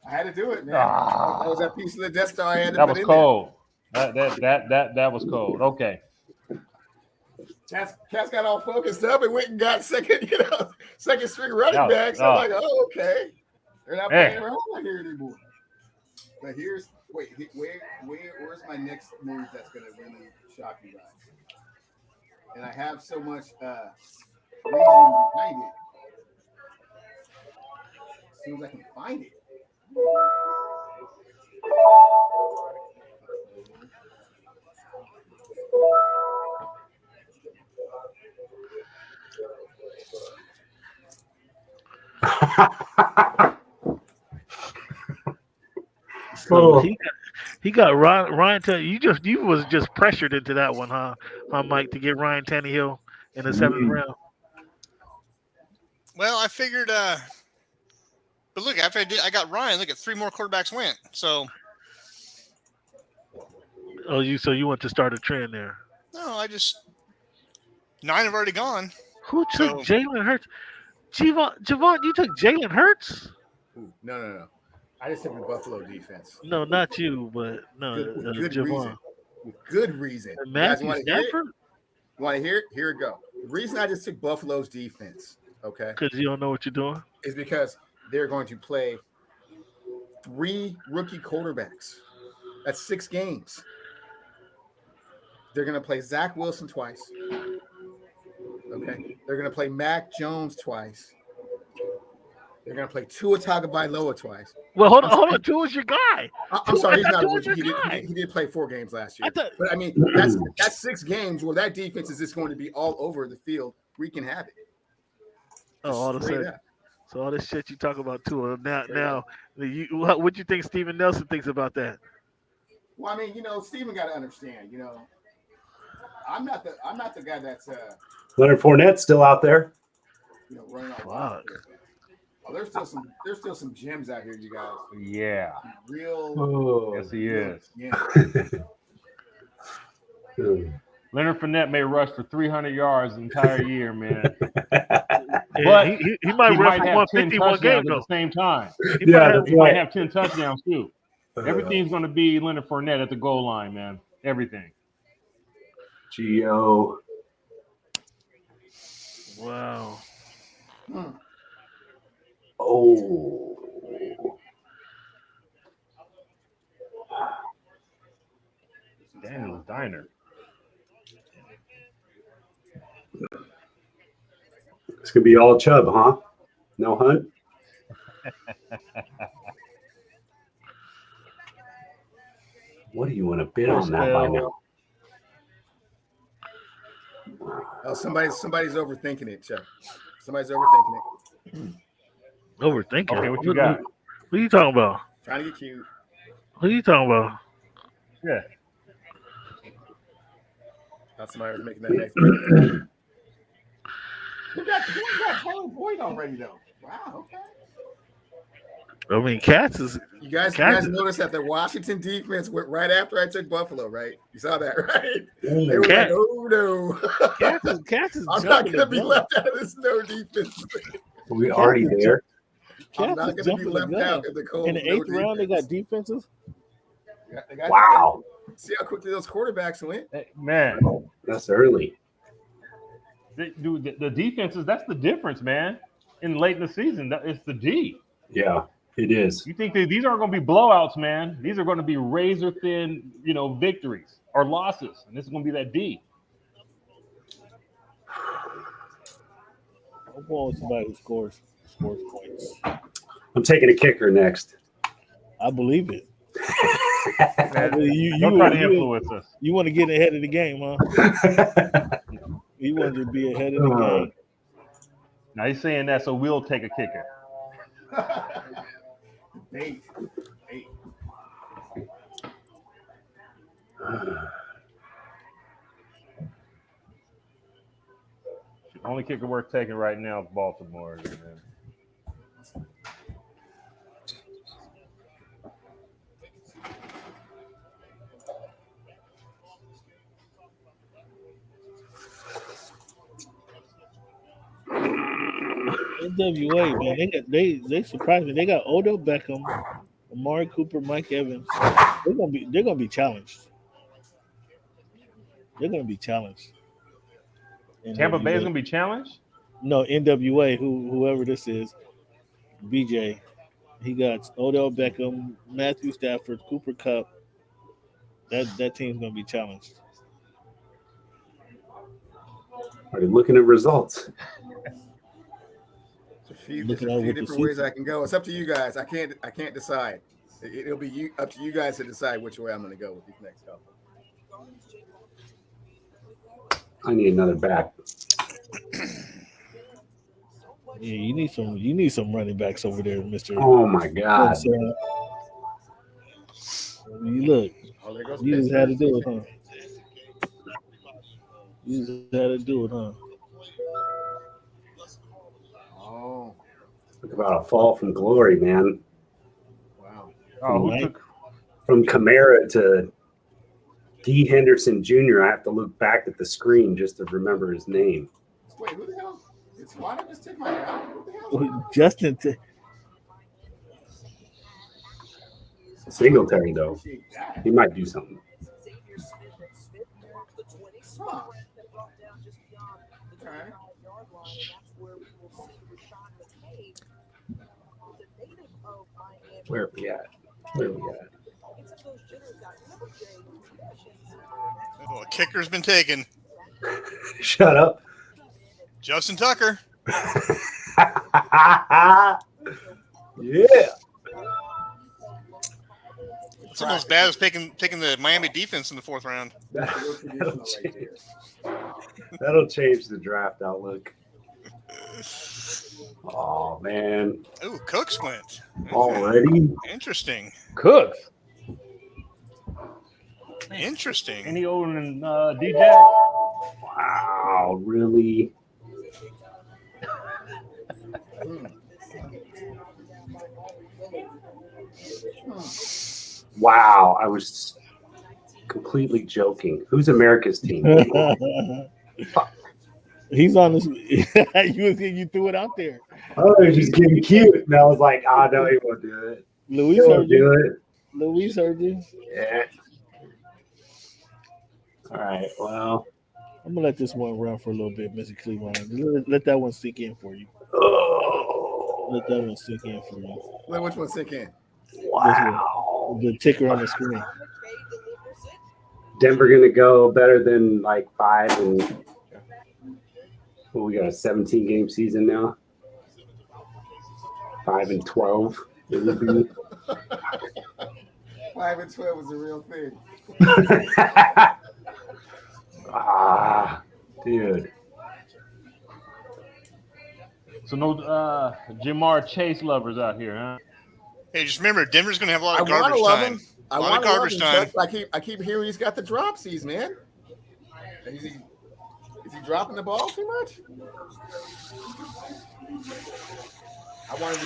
I had to do it, man. Ah. That was that piece of the Death Star I had to That put was in cold. That was cold. Okay. there. Cat's got all focused up and went and got second string running Yeah. back. So I'm like, oh, okay. They're not Hey. playing around out here anymore. But where's my next move that's gonna really shock you guys? And I have so much reason behind it. As soon as I can find it. So he got Ryan. You was just pressured into that one, huh, Mike, to get Ryan Tannehill in the 7th round. Well, I figured. But look, after I got Ryan. Look at 3 more quarterbacks went. So Oh, you want to start a trend there? no, 9 have already gone. Who took So- Jalen Hurts? Javon, you took Jalen Hurts? Ooh, no. I just took the Buffalo defense. No, not you, but no, With good Javon. reason. With good reason. And You guys Matthew want to hear it? Stafford? You want to hear it? Here it go. The reason I just took Buffalo's defense, okay, Because you don't know what you're doing. is because they're going to play 3 rookie quarterbacks. That's 6 games. They're going to play Zach Wilson twice. Okay. They're going to play Mac Jones twice. They're going to play Tua Tagovailoa twice. Well, hold on. Tua is your guy. I'm sorry, he's I not. thought Tua's He your guy. did play 4 games last year. I thought- But I mean, that's 6 games where that defense is just going to be all over the field. We can have it. Oh, all of a Straight sudden. up. So all this shit you talk about Tua now, what you think Steven Nelson thinks about that? Well, I mean, Steven got to understand. I'm not the guy that's Leonard Fournette's still out there. running off. Fuck. Oh, there's still some gems out here, you guys. Yeah. Real. Oh, Yes, he is. Yeah. Leonard Fournette may rush for 300 yards the entire year, man. And But he might He rush might for have 10 150 one game touchdowns at though. the same time. Yeah, that's He might right. have 10 touchdowns too. Everything's going to be Leonard Fournette at the goal line, man. Everything. Gio. Wow. Oh. Daniel's Diner. It's gonna be all Chubb, huh? No Hunt. What do you want to bid on that by now? Oh, somebody's overthinking it, Chuck. Somebody's overthinking it. Overthinking. Okay, what you got? Who you talking about? Trying to get cute. Who you talking about? Yeah. Thought somebody was making that next one. Who got Tyler Boyd already though? Wow, okay. I mean, Cats is. You guys noticed that the Washington defense went right after I took Buffalo, right? You saw that, right? They were like, oh no. Cats is I'm not gonna be left out of this no defense. Are we already there? I'm not gonna be left out of the cold. In the eighth round, they got defenses. They got Wow. See how quickly those quarterbacks went? Hey, man, That's early. dude, the defenses, that's the difference, man. In late in the season, it's the D. Yeah, it is. You think that these aren't going to be blowouts, man. These are going to be razor thin, victories or losses. And this is going to be that D. I'm going with somebody who scores points. I'm taking a kicker next. I believe it. Don't try to influence us. You want to get ahead of the game, huh? You want to be ahead of the game. Now he's saying that, so we'll take a kicker. Eight. The only kicker worth taking right now is Baltimore. Man. NWA, man, they surprised me. They got Odell Beckham, Amari Cooper, Mike Evans. They're gonna be challenged. They're gonna be challenged. Tampa Bay is gonna be challenged. No, NWA, whoever this is, BJ. He got Odell Beckham, Matthew Stafford, Cooper Kupp. That team's gonna be challenged. Are you looking at results? There's a few different ways I can go. It's up to you guys. I can't decide. It'll be up to you guys to decide which way I'm going to go with these next couple. I need another back. Yeah, you need some running backs over there, Mister. Oh my God! You look. Oh, there goes You just had to do it, huh? You just had to do it, huh? Oh, Talk about a fall from glory, man. wow. Oh, who Right. took? From Kamara to D. Henderson Jr., I have to look back at the screen just to remember his name. Wait, who the hell? Why did I just take my out? What the hell? Justin. Singletary, though, he might do something. Huh. Okay. Where are we at? Oh, a kicker's been taken. Shut up. Justin Tucker. Yeah. It's almost as bad as taking the Miami defense in the fourth round. That'll change the draft outlook. Oh man. Ooh, Cooks went. Already? Interesting. Cooks. Interesting. Any older than DJ? Wow, really? Wow, I was completely joking. Who's America's team? He's on this. You threw it out there. Oh, they're just getting cute. And I was like, no, he won't do it. Luis He heard won't do you. it. Luis heard you. Yeah. All right, well. I'm gonna let this one run for a little bit, Mr. Cleveland. Let that one sink in for you. Oh, Let that one sink in for you. Let which one sink in? wow. The ticker on the screen. Denver going to go better than like 5 and we got a 17 game season now. 5 and 12. It would be. 5 and 12 was a real thing. Dude. So no Jamar Chase lovers out here, huh? Hey, just remember, Denver's going to have a lot I of want to garbage love time. him. I A lot want of to love garbage him. time. Chuck. I keep hearing he's got the dropsies, man. Is he dropping the ball too much? I wanted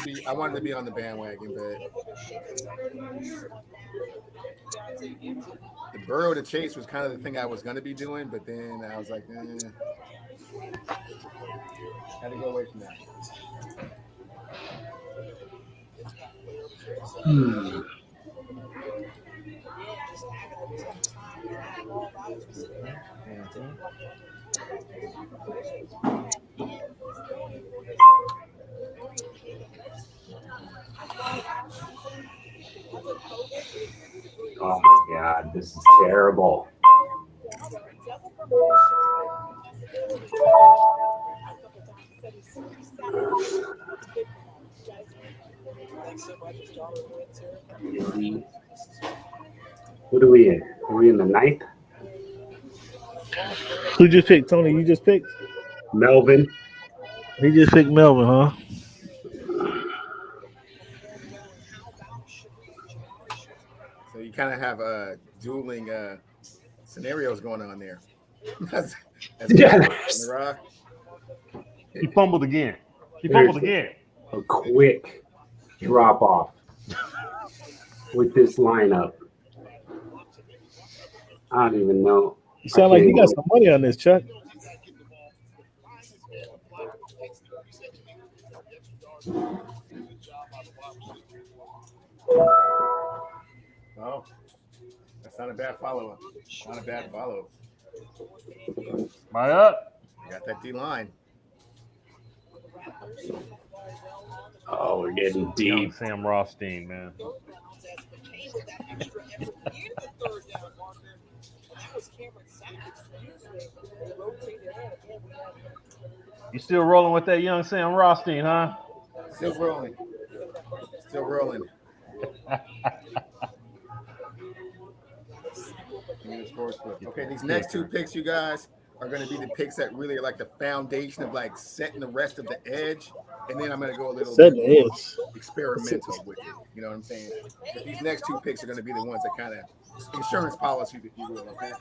to be on the bandwagon, but the Burrow to Chase was kind of the thing I was going to be doing, but then I was like, had to go away from that. Oh my God, this is terrible. What are we in? Are we in the ninth? Who just picked Tony? You just picked. Melvin. He just picked Melvin, huh? So you kind of have dueling scenarios going on there. That's Yes. He fumbled again. A quick drop off with this lineup. I don't even know. You sound like you got some money on this, Chuck. Oh, that's not a bad follow-up. Not a bad follow. My up. You got that D line. Oh, we're getting Young deep. Sam Rothstein, man. You still rolling with that young Sam Rothstein, huh? Still rolling. Still rolling. Okay, these next two picks, you guys, are going to be the picks that really are like the foundation of like setting the rest of the edge. And then I'm going to go a little Set bit the edge. experimental with it. You know what I'm saying? But these next two picks are going to be the ones that kind of insurance policy, if you will. Okay.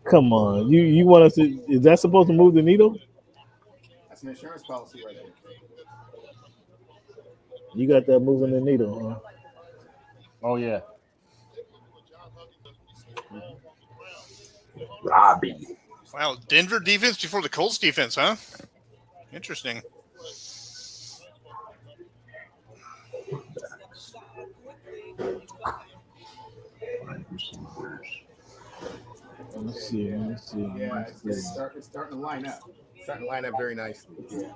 Come on, you want us to? Is that supposed to move the needle? That's an insurance policy right there. You got that moving the needle, huh? Oh yeah. Robbie. Wow, Denver defense before the Colts defense, huh? Interesting. Let's see. Yeah, it's starting to line up. It's starting to line up very nicely. Yeah.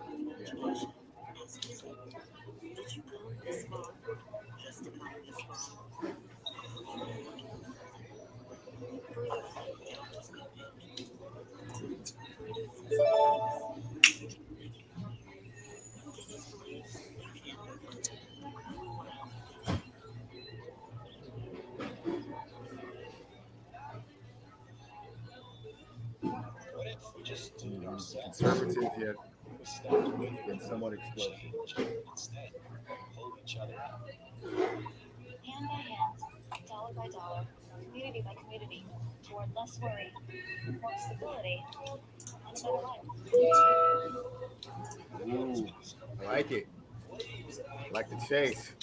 Conservative yet somewhat explosive. Hand by hand, dollar by dollar, community by community, toward less worry, more stability, and a better life. Ooh, I like it. I like the chase.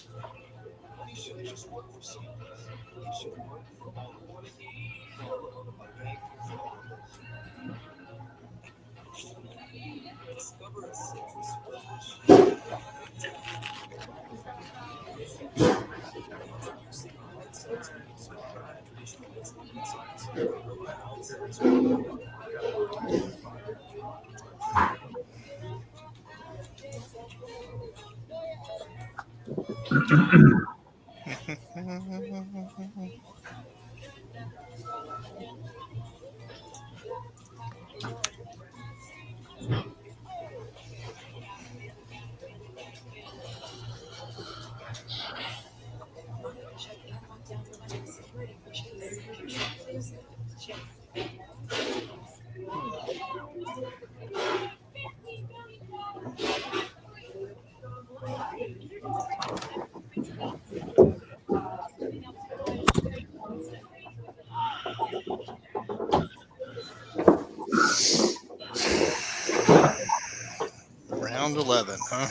Round 11, huh?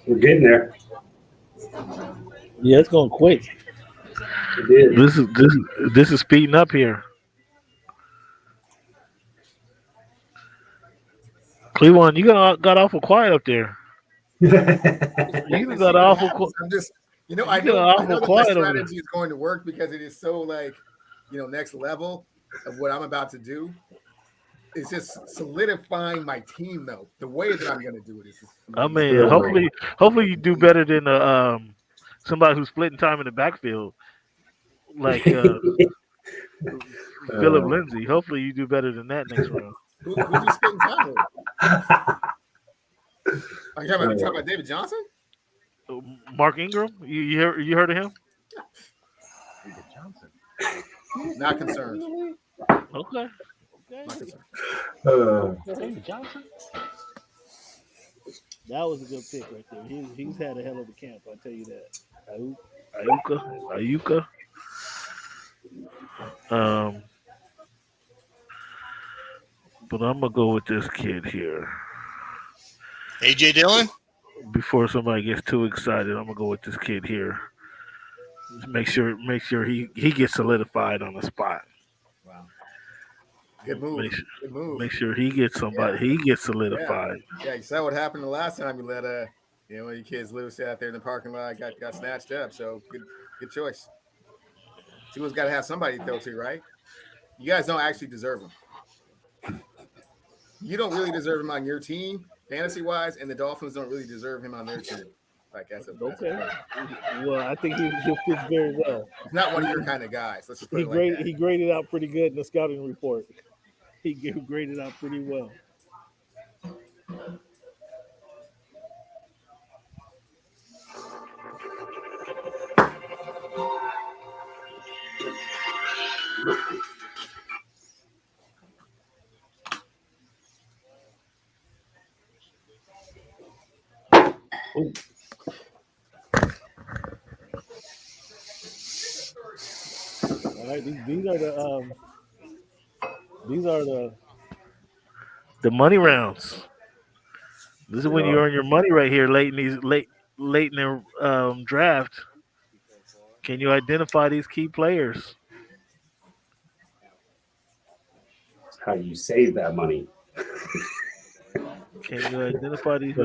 We're getting there. Yeah, it's going quick. We did. This is speeding up here. Cleveland, you got awful quiet up there. You See got what awful. happens. I'm just, I You know, got that awful my quiet over there. strategy is going to work because it is so like, next level of what I'm about to do. It's just solidifying my team, though. The way that I'm going to do it is just I amazing. mean, hopefully you do better than somebody who's splitting time in the backfield, like Philip Lindsay. Hopefully you do better than that next round. Who's he spending time with? Are you talking about David Johnson? Mark Ingram, you heard of him? David Johnson. Not concerned. Okay. Not concerned. David Johnson. That was a good pick right there. He's had a hell of a camp, I'll tell you that. Ayuka. But I'm gonna go with this kid here. AJ Dillon. Before somebody gets too excited, I'm gonna go with this kid here. Just make sure he gets solidified on the spot. Wow. Good move. Good move. Make sure he gets somebody. He gets solidified. Yeah, you saw what happened the last time you let one of your kids literally out there in the parking lot, got snatched up. So good choice. Tua's got to have somebody to throw to, right? You guys don't actually deserve him. You don't really deserve him on your team, fantasy wise, and the Dolphins don't really deserve him on their team. Like that's okay. Well, I think he fits very well. He's not one of your kind of guys. Let's just put He graded out pretty good in the scouting report. He graded out pretty well. Ooh. All right, these are the money rounds. This is when you earn your money right here, late in the draft. Can you identify these key players? That's how you save that money. Can you identify these?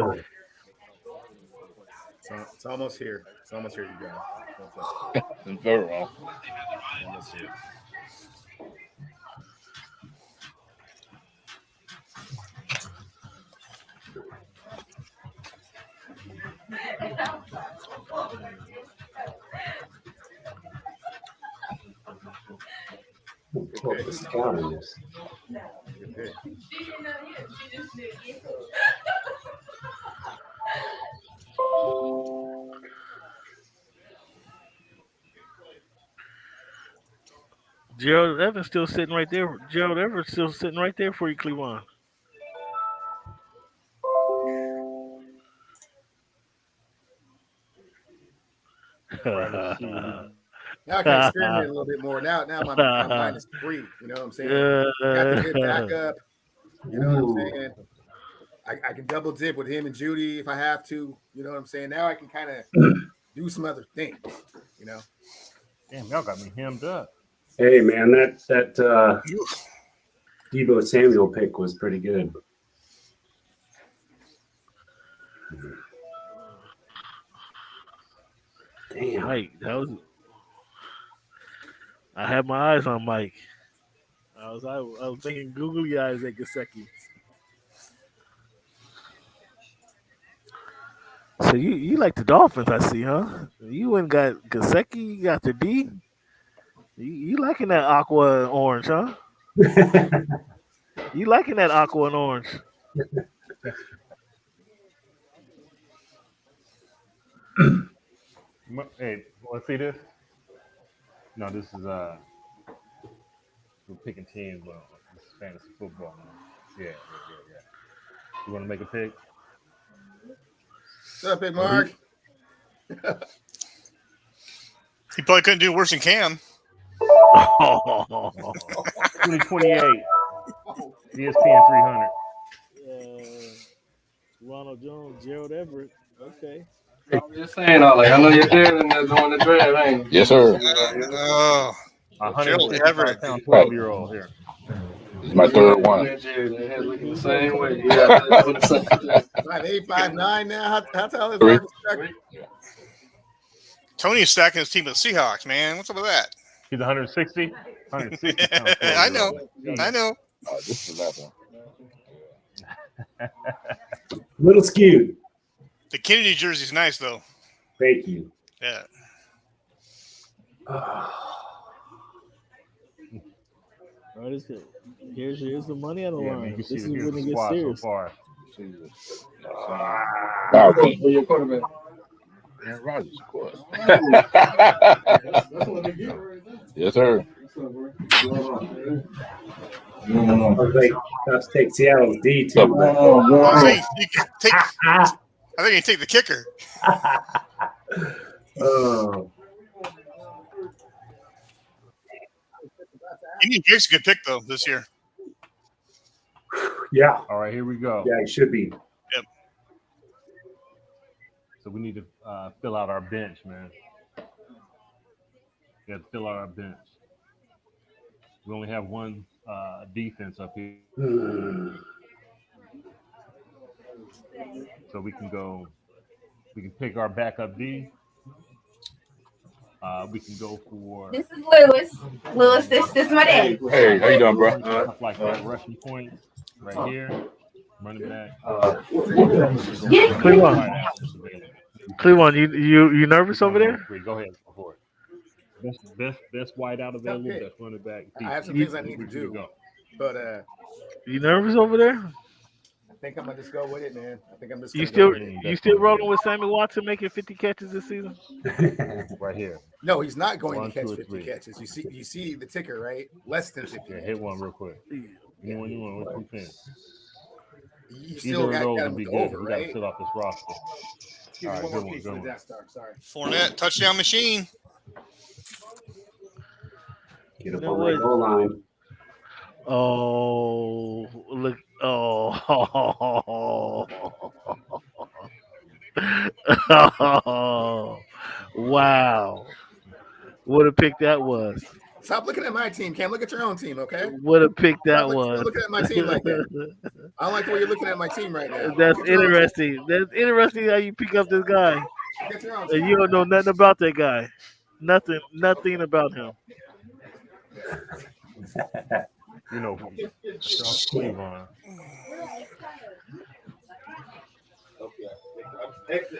It's almost here. It's almost here, you guys. It's very wrong. Almost here. Pull up the scout in this. Good pick. Gerald Evans still sitting right there. Gerald Evans still sitting right there for you, Cleveland. Now I can experiment a little bit more. Now I'm minus 3. You know what I'm saying? Got the hit back up. You know what I'm saying? I can double dip with him and Judy if I have to. You know what I'm saying? Now I can kind of do some other things. You know? Damn, y'all got me hemmed up. Hey man, that Deebo Samuel pick was pretty good. Damn. Mike, I had my eyes on Mike. I was thinking googly eyes at Gesicki. So you like the Dolphins, I see, huh? You went and got Gesicki, you got the D. You liking that aqua and orange, huh? You liking that aqua and orange? Hey, want to see this? No, this is we're picking teams. Well, this is fantasy football now. Yeah. You want to make a pick? What's up, Big Mark? He probably couldn't do worse than Cam. 2028. ESPN 300. Ronald Jones, Gerald Everett. Okay. I'm just saying, like, I know you're there and they're doing the draft, ain't you? Yes, sir. Oh, Gerald 155 Everett. pound 12-year-old here. It's my third one. They had looking the same way. Yeah, they're doing the same thing. 5'8", 5'9" now. How tall is Three. Marcus Beckman? Tony's stacking his team with the Seahawks, man. What's up with that? He's 160. 160 pound I know. 12-year-old. I know. This is the last one. Little skewed. The Kennedy jersey's nice, though. Thank you. Yeah. Right, it's good. Here's the money on the Yeah, man, line. you This can is see when the it gets squad so serious. far. Now, For your quarterback. Aaron Rodgers, of course. Yes, sir. I was like, let's take Seattle's D too. I think you can take. I think you can take the kicker. Oh, Indian Jake's a good pick though this year. yeah. All right, here we go. Yeah, it should be. So we need to fill out our bench, man. We have to fill out our bench. We only have one defense up here, so we can go. We can pick our backup D. We can go for This is Lewis. Lewis, this is my dad. Hey, how you doing, bro? stuff like that. Rushing point right here. Running back. Cleveland, you nervous over there? Go ahead. Go for it. Best wide out available. Best running back. I have some things I need to do, but You nervous over there? I think I'm gonna just go with it, man. I think I'm just. You gonna still rolling with Sammy Watson making 50 catches this season? Right here. No, he's not going 1, to catch 2, or 50 3. catches. You see the ticker, right? Less than 50. Yeah, hit one real quick. You want what you think? You Either still of got those him would be with good. the over, We got to right? fill off this roster. Give me All right, one good more one, piece good for the one. Death Star. Sorry. Fournette touchdown machine. Get up You know on what? the goal line. Oh, look. Oh. Wow. What a pick that was. Stop looking at my team, Cam. Look at your own team, okay? What a pick that Stop was. looking at my team like that. I don't like the way you're looking at my team right now. That's Look at your own interesting. That's interesting how you pick up this guy. team. Look at your own And team. you don't know nothing about that guy. Nothing about him. You know, Cleveland.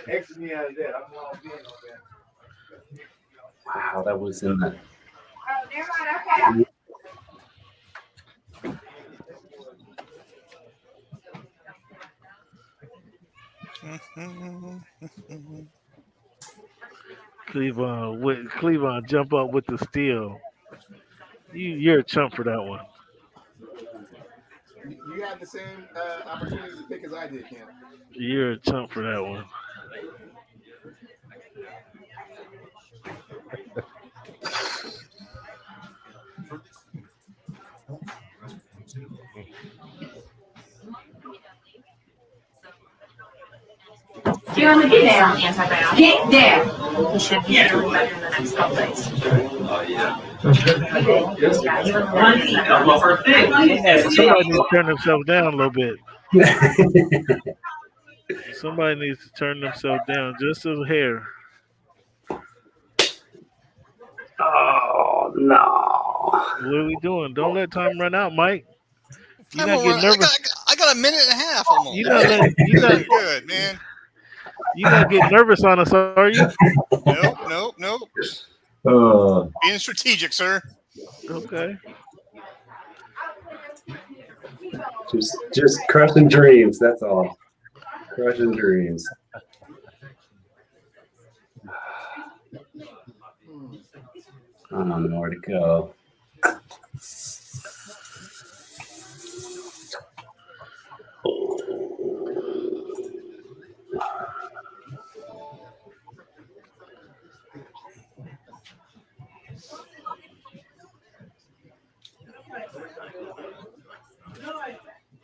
Exit me out of that. I'm not being on that. Wow, that was in the. Cleveland jump up with the steal. You're a chump for that one. You had the same opportunity to pick as I did, Cam. You're a chump for that one. Jeremy, get down. Get down. He should be doing better in the next couple days. Somebody needs to turn themselves down a little bit. Somebody needs to turn themselves down just a hair. Oh no! What are we doing? Don't let time run out, Mike. You're I'm not getting over- nervous. I got a minute and a half almost. You're not Good, man. getting nervous on us, are you? Nope. Being strategic, sir. Okay. Just crushing dreams. That's all. Crushing dreams. I don't know where to go.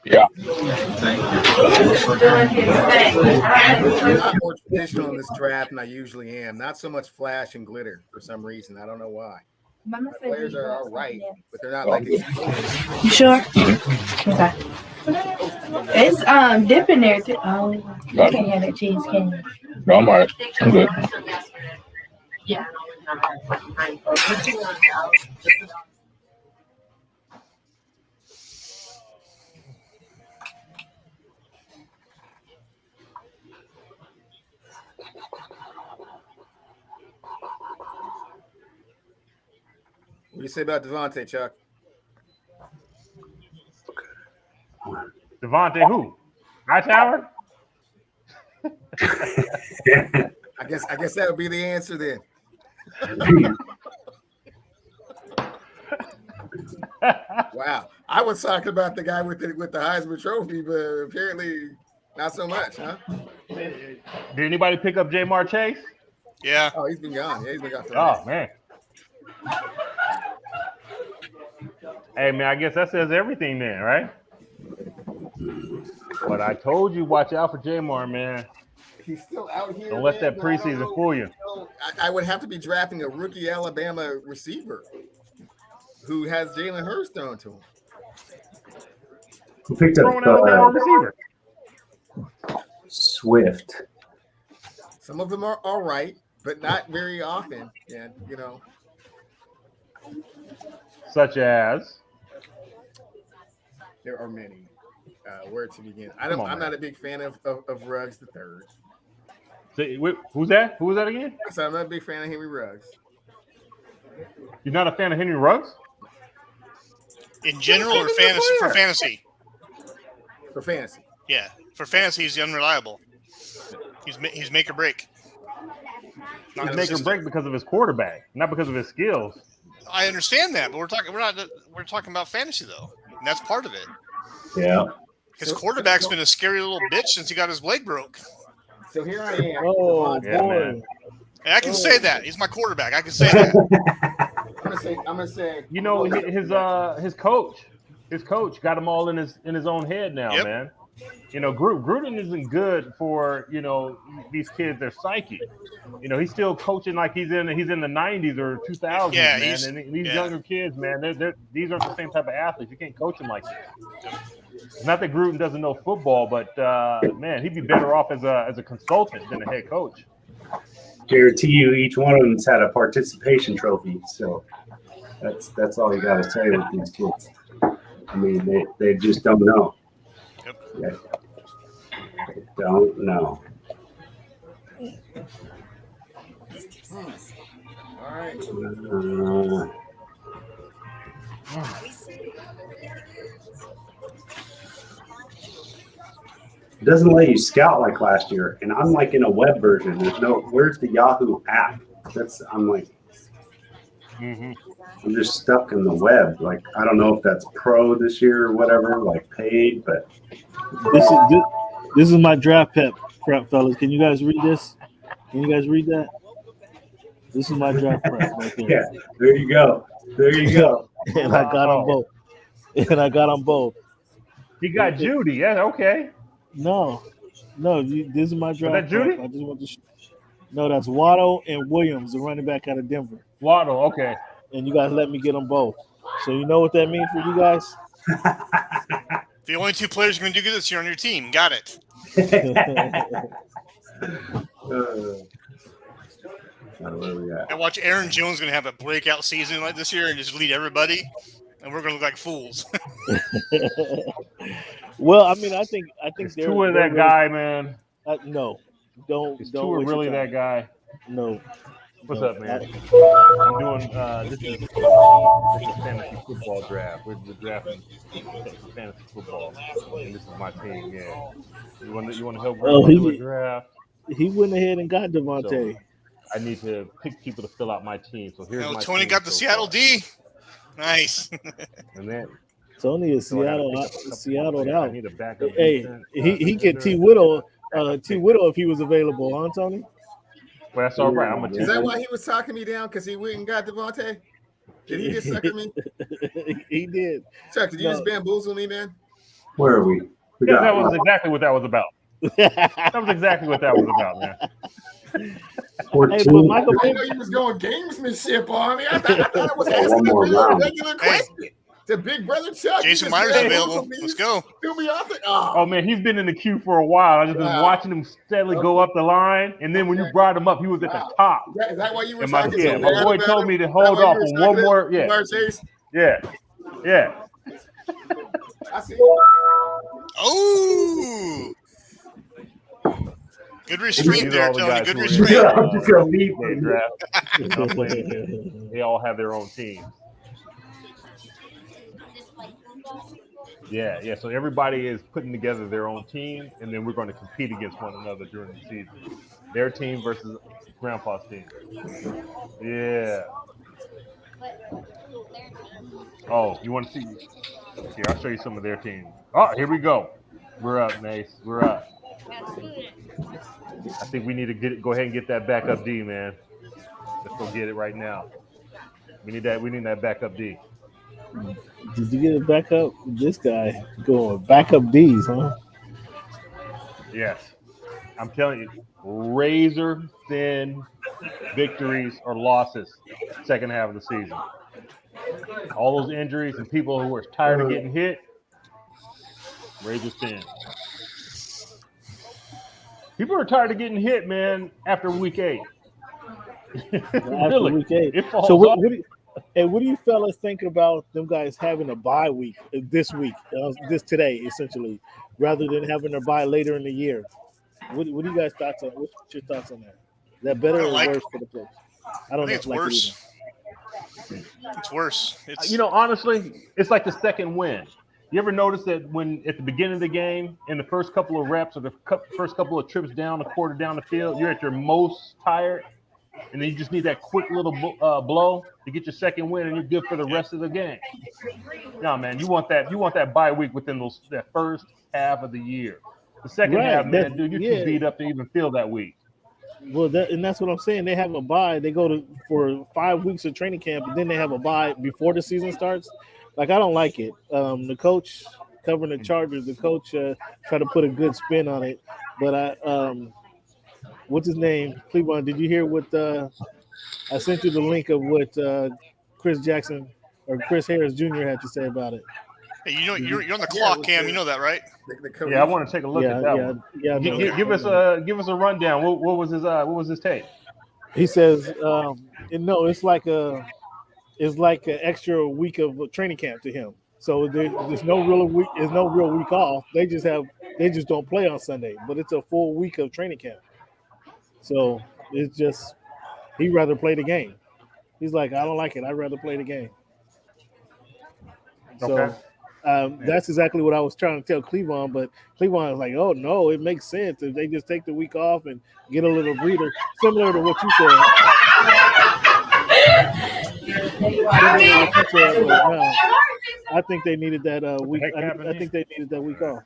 Yeah. Thank you. doing his thing. I'm a lot more traditional in this draft than I usually am. Not so much flash and glitter for some reason. I don't know why. Mama My said players you are want all right, something but they're not like You sure? Okay. It's dip in there too. Oh, you can't have that cheese, can you? No, I'm all right. I'm good. Yeah. What do you say about Devontae, Chuck? Devontae who? Hightower? I guess that would be the answer then. Wow, I was talking about the guy with the Heisman Trophy, but apparently not so much, huh? Did anybody pick up Jamar Chase? Yeah. Oh, he's been gone. Yeah, he's been gone for a minute. Oh man. Hey man, I guess that says everything then, right? But I told you, watch out for Jamar, man. He's still out here. Don't let man, that but I don't preseason know. fool you. I would have to be drafting a rookie Alabama receiver who has Jalen Hurts thrown to him. Who picked up Throwing Alabama receiver. Swift? Some of them are all right, but not very often. And you know, Such as there are many. Where to begin? Come on, I'm man. not a big fan of Ruggs the third. wait, who's that? Who was that again? So I'm not a big fan of Henry Ruggs. You're not a fan of Henry Ruggs? In general or fantasy? For fantasy. For fantasy. Yeah. For fantasy, he's unreliable. He's make or break. Not He's make or consistent. break because of his quarterback, not because of his skills. I understand that, but we're talking about fantasy though, and that's part of it. Yeah. His quarterback's been a scary little bitch since he got his leg broke. So here I am. Oh Yeah, boy. man. And I can say that he's my quarterback. I can say that. I'm gonna say. You know, his coach got him all in his own head now, Yep. man. You know, Gruden isn't good for, you know, these kids, their psyche. You know, he's still coaching like he's in the 90s or 2000s, Yeah, man. And these younger kids, man, these aren't the same type of athletes. You can't coach them like this. Not that Gruden doesn't know football, but man, he'd be better off as a consultant than a head coach. Guarantee you, each one of them's had a participation trophy. So that's all you got to say with these kids. I mean, they just don't know. Yep. They don't know. All right. It doesn't let you scout like last year, and I'm like in a web version. Where's the Yahoo app? I'm like, I'm just stuck in the web. Like, I don't know if that's pro this year or whatever, like paid, but This is my draft prep, fellas. Can you guys read this? Can you guys read that? This is my draft prep right there. yeah, there you go. There you go. And I got them both. He got Judy. Yeah, okay. No, this is my draft. that Judy? prep. I just want to. No, that's Waddle and Williams, the running back out of Denver. Waddle, okay. And you guys let me get them both. So you know what that means for you guys? The only two players going to do good this year on your team. Got it. Where we at? And watch Aaron Jones going to have a breakout season like this year and just lead everybody, and we're going to look like fools. Well, I mean, I think Is Tua that guy, man? No, don't. Is don't Tua waste your really time. that guy? No. What's No. up, man? I'm doing this is fantasy football draft. We're drafting fantasy football, and this is my team. Yeah, you want to help Oh, me do a draft? He went ahead and got Devontae. So, I need to pick people to fill out my team. So here's my Tony team got the so Seattle far. D. Nice. And then Tony is so I gotta pick up a Seattle couple players. I out. need a backup Hey, defense, he get T defender. Whittle if he was available, huh, Tony? Well, that's all right. I'm Is that why he was talking me down? Because he went and got Devontae? Did he just sucker me? He did. Chuck, did you No. just bamboozle me, man? Where are we? We Yeah, got that was exactly what that was about. That was exactly what that was about, man. Hey, 14. but Michael I Vick, know you was going gamesmanship on me. I thought it was asking One a more round. regular question. To Big Brother Chuck. Jason you just Myers grabbed available. both of Let's these, go. threw me off the. Oh man, he's been in the queue for a while. I just been Wow. watching him steadily go up the line, and then when you brought him up, he was at the top. Is that why you were And my talking yeah, so my bad boy about told him? me to Is that hold why you off were on talking one to more. Yeah, Jamar Chase? yeah. I see. Oh, good restraint These are there, all the Tony. guys Good who are in, restraint. I'm just gonna leave. they draft. They all have their own teams. Yeah. So everybody is putting together their own team, and then we're going to compete against one another during the season. Their team versus Grandpa's team. Yeah. Oh, you want to see? Here, I'll show you some of their teams. Oh, here we go. We're up, Mace. We're up. I think we need to go ahead and get that backup D, man. Let's go get it right now. We need that backup D. did you get it back up? This guy going backup D's, huh? Yes. I'm telling you, razor thin victories or losses second half of the season. All those injuries and people who are tired of getting hit, razor thin. People are tired of getting hit, man, after week 8. After Really, week 8. it falls So off. what do you fellas think about them guys having a bye week this week, today, essentially, rather than having their bye later in the year? What do you guys thoughts on? What's your thoughts on that? Is that better or worse for the players? I don't I think it's like worse. It's worse. It's Honestly, it's like the second win. You ever notice that when at the beginning of the game, in the first couple of reps or the first couple of trips down the quarter down the field, you're at your most tired, and then you just need that quick little blow to get your second win, and you're good for the rest of the game. No, man, you want that bye week within that first half of the year. The second Right, half, man, that- dude, you're yeah. too beat up to even feel that week. Well, that's what I'm saying. They have a bye. They go for 5 weeks of training camp, and then they have a bye before the season starts. Like, I don't like it. The coach covering the Chargers, the coach tried to put a good spin on it. But what's his name? Cleveland. Did you hear what? I sent you the link of what Chris Jackson or Chris Harris Jr. had to say about it. hey, you're on the clock, Cam. You know that, right? Yeah, I want to take a look at that one. Yeah. no. Give us a rundown. What was his take? He says, it's like an extra week of training camp to him. So there's no real week. There's no real week off. They just don't play on Sunday, but it's a full week of training camp. So it's just he'd rather play the game. He's like, I don't like it. I'd rather play the game. Okay. So that's exactly what I was trying to tell Cleveland, but Cleveland was like, oh no, it makes sense if they just take the week off and get a little breather, similar to what you said. I think they needed that week. I think they needed that week off.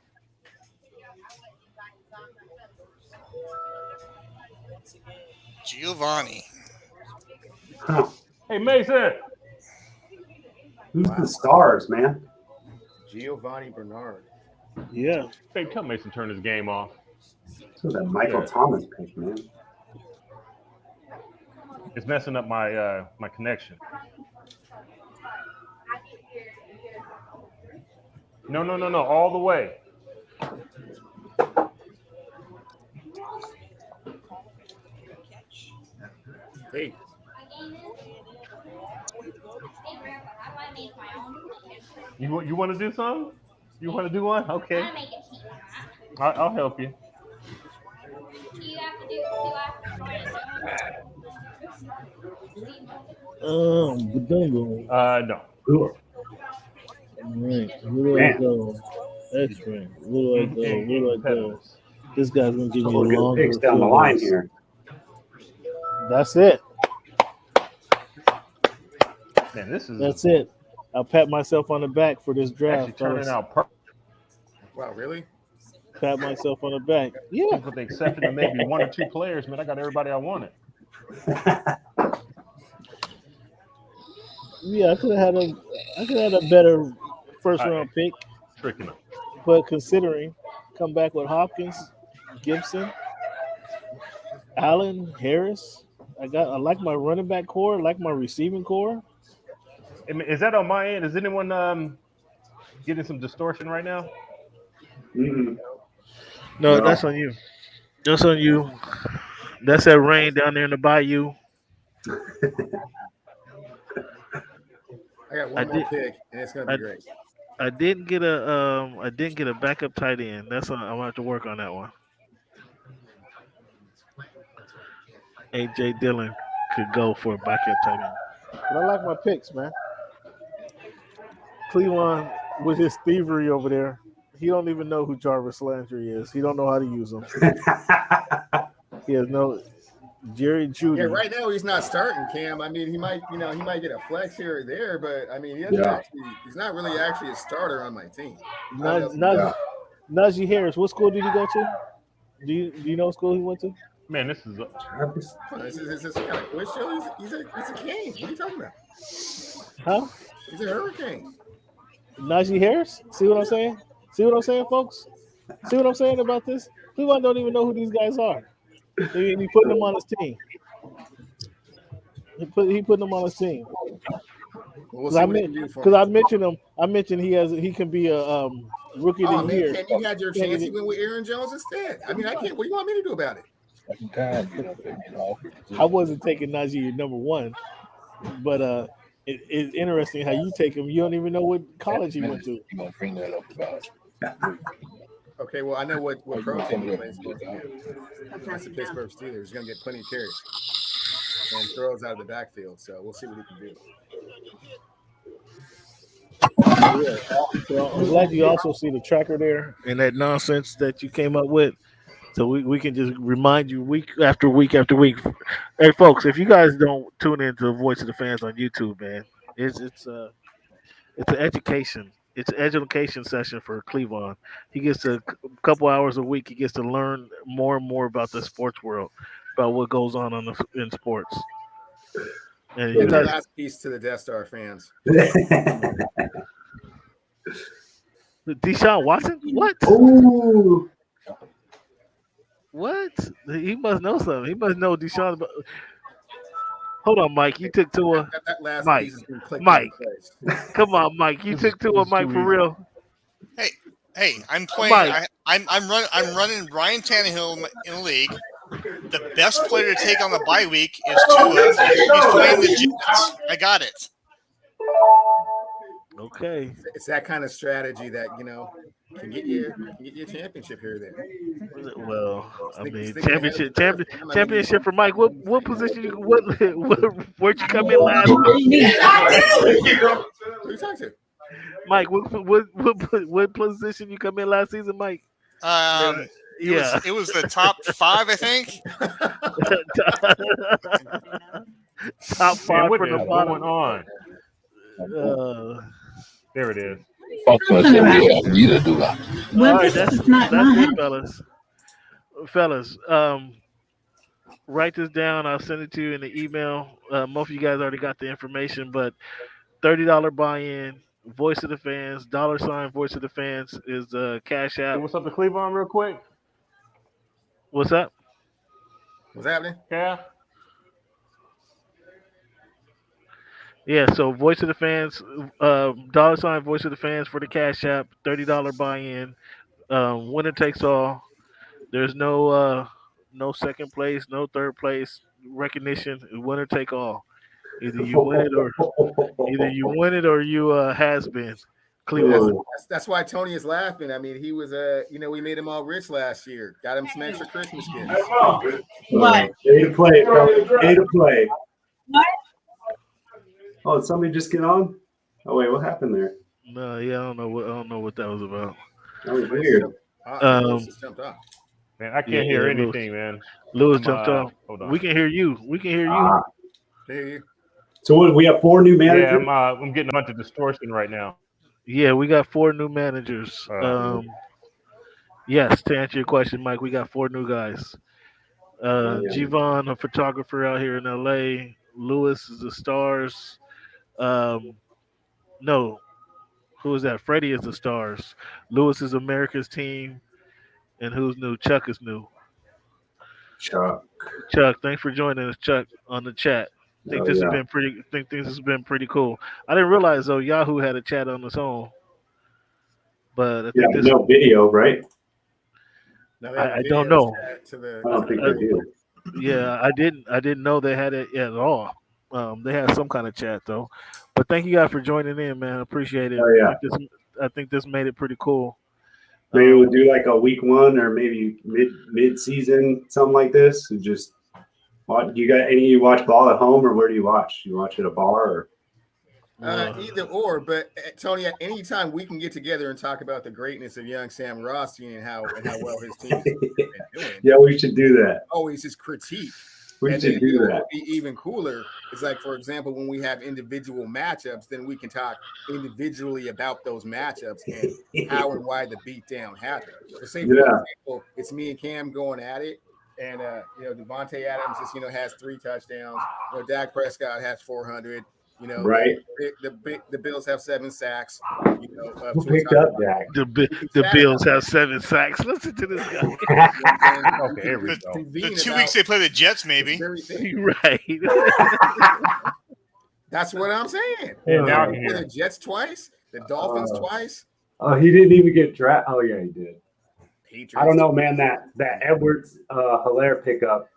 Giovanni. Hey, Mason. Who's the stars, man? Giovanni Bernard. Yeah. Hey, tell Mason turn his game off. So that Michael Thomas pick, man. It's messing up my my connection. No, all the way. Hey. You want to do something? You want to do one? Okay. I'll help you. Badungo. No. Cool. Right. Where do I go? X-ray. Where do I go? Where do I go? This guy's gonna give me a We're good longer picks down the field line goals. here. That's it. Man, That's it. I'll pat myself on the back for this actually draft. turning fellas. out perfect. Wow, really? Pat myself on the back. Yeah. With the exception of maybe one or two players, man, I got everybody I wanted. Yeah, I could have had a better first round pick, Tricking them. but considering come back with Hopkins, Gibson, Allen, Harris. I like my running back core. I like my receiving core. Is that on my end? Is anyone getting some distortion right now? Mm-hmm. No, that's on you. That's on you. That's that rain down there in the bayou. I got I one more did. pick, and it's gonna I, be great. I didn't get a backup tight end. That's I'm gonna have to work on that one. AJ Dillon could go for a backup tight end. But I like my picks, man. Cleveland with his thievery over there, he don't even know who Jarvis Landry is. He don't know how to use him. He has no Jerry Judy. Yeah, right now he's not starting, Cam. I mean, he might get a flex here or there, but I mean, he's not really actually a starter on my team. Najee Harris, what school did he go to? Do you know what school he went to? Man, this is Is this kind of quiz show? He's a king. What are you talking about? Huh? He's a hurricane. Najee Harris? See what I'm saying? See what I'm saying, folks? See what I'm saying about this? Cleveland don't even know who these guys are. He putting them on his team. He putting them on his team. We'll Because I mentioned him. I mentioned he can be a rookie of the year. And you had your chance even with Aaron Jones instead. I mean, I can't. What do you want me to do about it? I wasn't taking Najee number one, but it's interesting how you take him. You don't even know what college he went to. You gonna bring that up about? Okay, well, I know what pro team he plays for. That's the Pittsburgh Steelers. He's gonna get plenty of carries and throws out of the backfield. So we'll see what he can do. So I'm glad you also see the tracker there and that nonsense that you came up with. So we can just remind you week after week after week. Hey, folks, if you guys don't tune in to the Voice of the Fans on YouTube, man, it's an education. It's an education session for Cleveland. He gets a couple hours a week. He gets to learn more and more about the sports world, about what goes on in sports. And you guys, last piece to the Death Star fans. Deshaun Watson? What? Ooh. What? He must know something. He must know Deshaun. Hold on, Mike. You took Tua. That last Mike. piece has been clicked Mike. into place. Come on, Mike. You took Tua, Mike, for real. Hey, I'm playing. I'm running Ryan Tannehill in the league. The best player to take on the bye week is Tua. He's playing the Jets. I got it. Okay. It's that kind of strategy that can get you a championship here or there. Well, I mean, championship for Mike. What position? Where'd you come in last? Who you talking to? Mike, what position you come in last season, Mike? It was the top 5, I think. Top 5 what for is the bottom. going on? There it is. All right, that's it, fellas. Write this down. I'll send it to you in the email. Most of you guys already got the information, but $30 buy-in. Voice of the Fans, $ Voice of the Fans is the Cash App. Hey, what's up to Cleveland real quick? What's up? What's happening? Yeah. Yeah, so Voice of the Fans, $ Voice of the Fans for the Cash App, $30 buy-in. Winner takes all. There's no second place, no third place recognition. Winner take all. Either you win it or you has been. Cleveland. That's why Tony is laughing. I mean, he was we made him all rich last year. Got him some extra Christmas gifts. What? Day to play, bro. Day to play. What? Oh, did somebody just get on? Oh wait, what happened there? No, yeah, I don't know what that was about. That was weird. Man, I can't hear anything, man. Lewis jumped off. Hold on. We can hear you. Hear you. So what, we have 4 new managers? Yeah, I'm getting a bunch of distortion right now. Yeah, we got 4 new managers. Yes, to answer your question, Mike, we got 4 new guys. Javon, a photographer out here in LA. Lewis is the Stars. No, who is that? Freddie is the Stars. Lewis is America's team. And who's new? Chuck is new. Chuck. Chuck, thanks for joining us, Chuck, on the chat. Oh, yeah. Think this has been pretty cool. I didn't realize though Yahoo had a chat on its own, but I Yeah, think this. no video, right? Now they have a I don't video know. chat to the- I don't think they do. Yeah, I didn't know they had it at all. They had some kind of chat though. But thank you guys for joining in, man. Appreciate it. Oh, yeah. I think this made it pretty cool. Maybe we'll do like a week one or maybe mid season, something like this. And just watch. You watch ball at home or where do you watch? You watch at a bar or? Either or, but Tony, at any time we can get together and talk about the greatness of young Sam Rothstein and how well his team has been doing. Yeah, we should do that. Always his critique. We And should then, do what that. would be even cooler is like, for example, when we have individual matchups, then we can talk individually about those matchups and how and why the beatdown happened. So say, for Yeah. example, it's me and Cam going at it, and Devontae Adams just has 3 touchdowns. Dak Prescott has 400. Right. The Bills have 7 sacks. Who picked up Dak? The Bills have 7 sacks. Listen to this guy. Okay, here we go. The 2 weeks they play the Jets, maybe. Right. That's what I'm saying. Yeah, now I can The hear. Jets twice, the Dolphins twice. Oh, he didn't even get drafted. Oh, yeah, he did. Patriots. I don't know, man. That Edwards Hilaire pickup,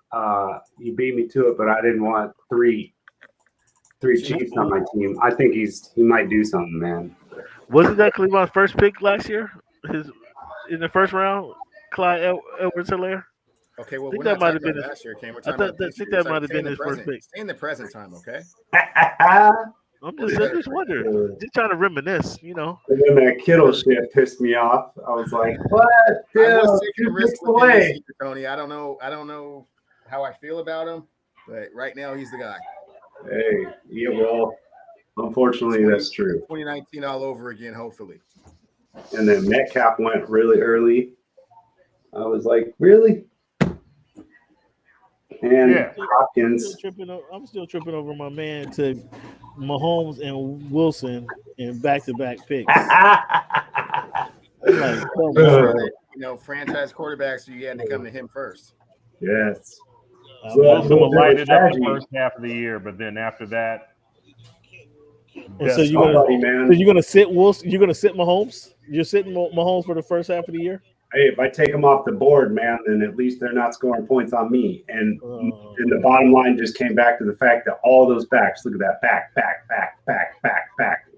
you beat me to it, but I didn't want three Chiefs on my team. I think he might do something, man. Wasn't that Cleveland's first pick last year? In the first round, Clyde Edwards-Helaire? Okay, well, I think we're that not might have talking been about his. last year, Cam. We're I talking thought about that, this think year. that might have Stay in been the his first present. pick. Stay in the present time, okay? I'm just wondering. Just trying to reminisce, And then that Kittle shit pissed me off. I was like, "What? I was Dude, taking a 2 risk picks with him away." this year, Tony. I don't know how I feel about him, but right now he's the guy. Hey, yeah, well, unfortunately, that's true. 2019 all over again, hopefully. And then Metcalf went really early. I was like, really? And Yeah. Hopkins. I'm still tripping over my man to Mahomes and Wilson in back-to-back picks. I'm like, come on. Franchise quarterbacks, you had to come to him first. Yes. Wilson will light it up the first half of the year, but then after that, And so man. you're gonna sit Wilson. You're gonna sit Mahomes. You're sitting Mahomes for the first half of the year. Hey, if I take them off the board, man, then at least they're not scoring points on me. And the bottom line just came back to the fact that all those backs, look at that back,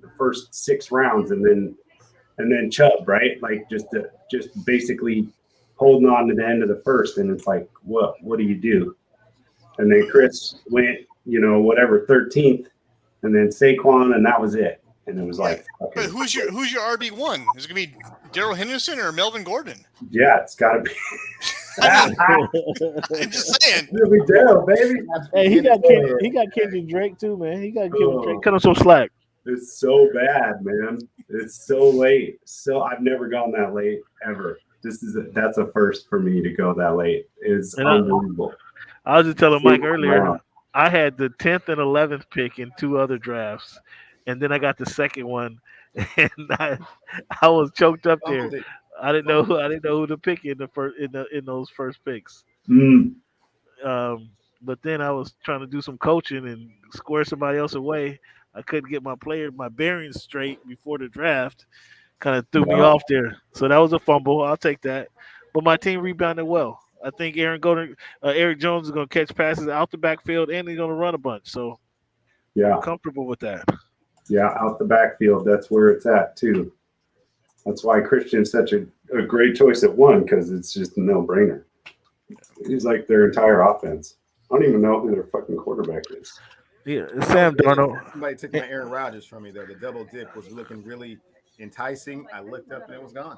the first 6 rounds, and then Chubb, right? Like just basically holding on to the end of the first, and it's like, what do you do? And then Chris went, 13th, and then Saquon, and that was it. And it was like, okay. But who's your RB1? Is it gonna be Darrell Henderson or Melvin Gordon? Yeah, it's got to be. I'm just saying. It'll be Darrell, baby. Hey, he got Kendrick Drake too, man. He got Kendrick Drake. Cut him some slack. It's so bad, man. It's so late. So I've never gone that late ever. That's a first for me to go that late. It's unbelievable. I was just telling Mike earlier. I had the 10th and 11th pick in 2 other drafts, and then I got the second one, and I was choked up there. I didn't know who to pick in those first picks. But then I was trying to do some coaching and square somebody else away. I couldn't get my bearings straight before the draft. Kind of threw me off there. So that was a fumble. I'll take that. But my team rebounded well. I think Eric Jones is going to catch passes out the backfield, and he's going to run a bunch. So I'm comfortable with that. Yeah, out the backfield. That's where it's at, too. That's why Christian's such a great choice at 1, because it's just a no-brainer. He's like their entire offense. I don't even know who their fucking quarterback is. Yeah, Sam Darnold. Somebody took my Aaron Rodgers from me, though. The double dip was looking really enticing. I looked up and it was gone.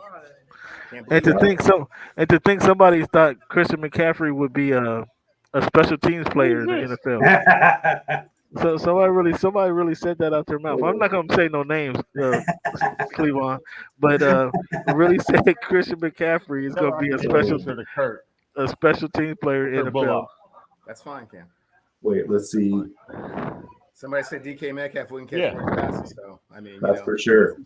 And to think somebody thought Christian McCaffrey would be a special teams player in the NFL. So somebody really said that out their mouth. I'm not gonna say no names, Cleveland, but really said Christian McCaffrey is gonna be a special teams player in the NFL. That's fine, Cam. Wait, let's see. Somebody said DK Metcalf wouldn't catch 40 passes, so I mean, that's for sure.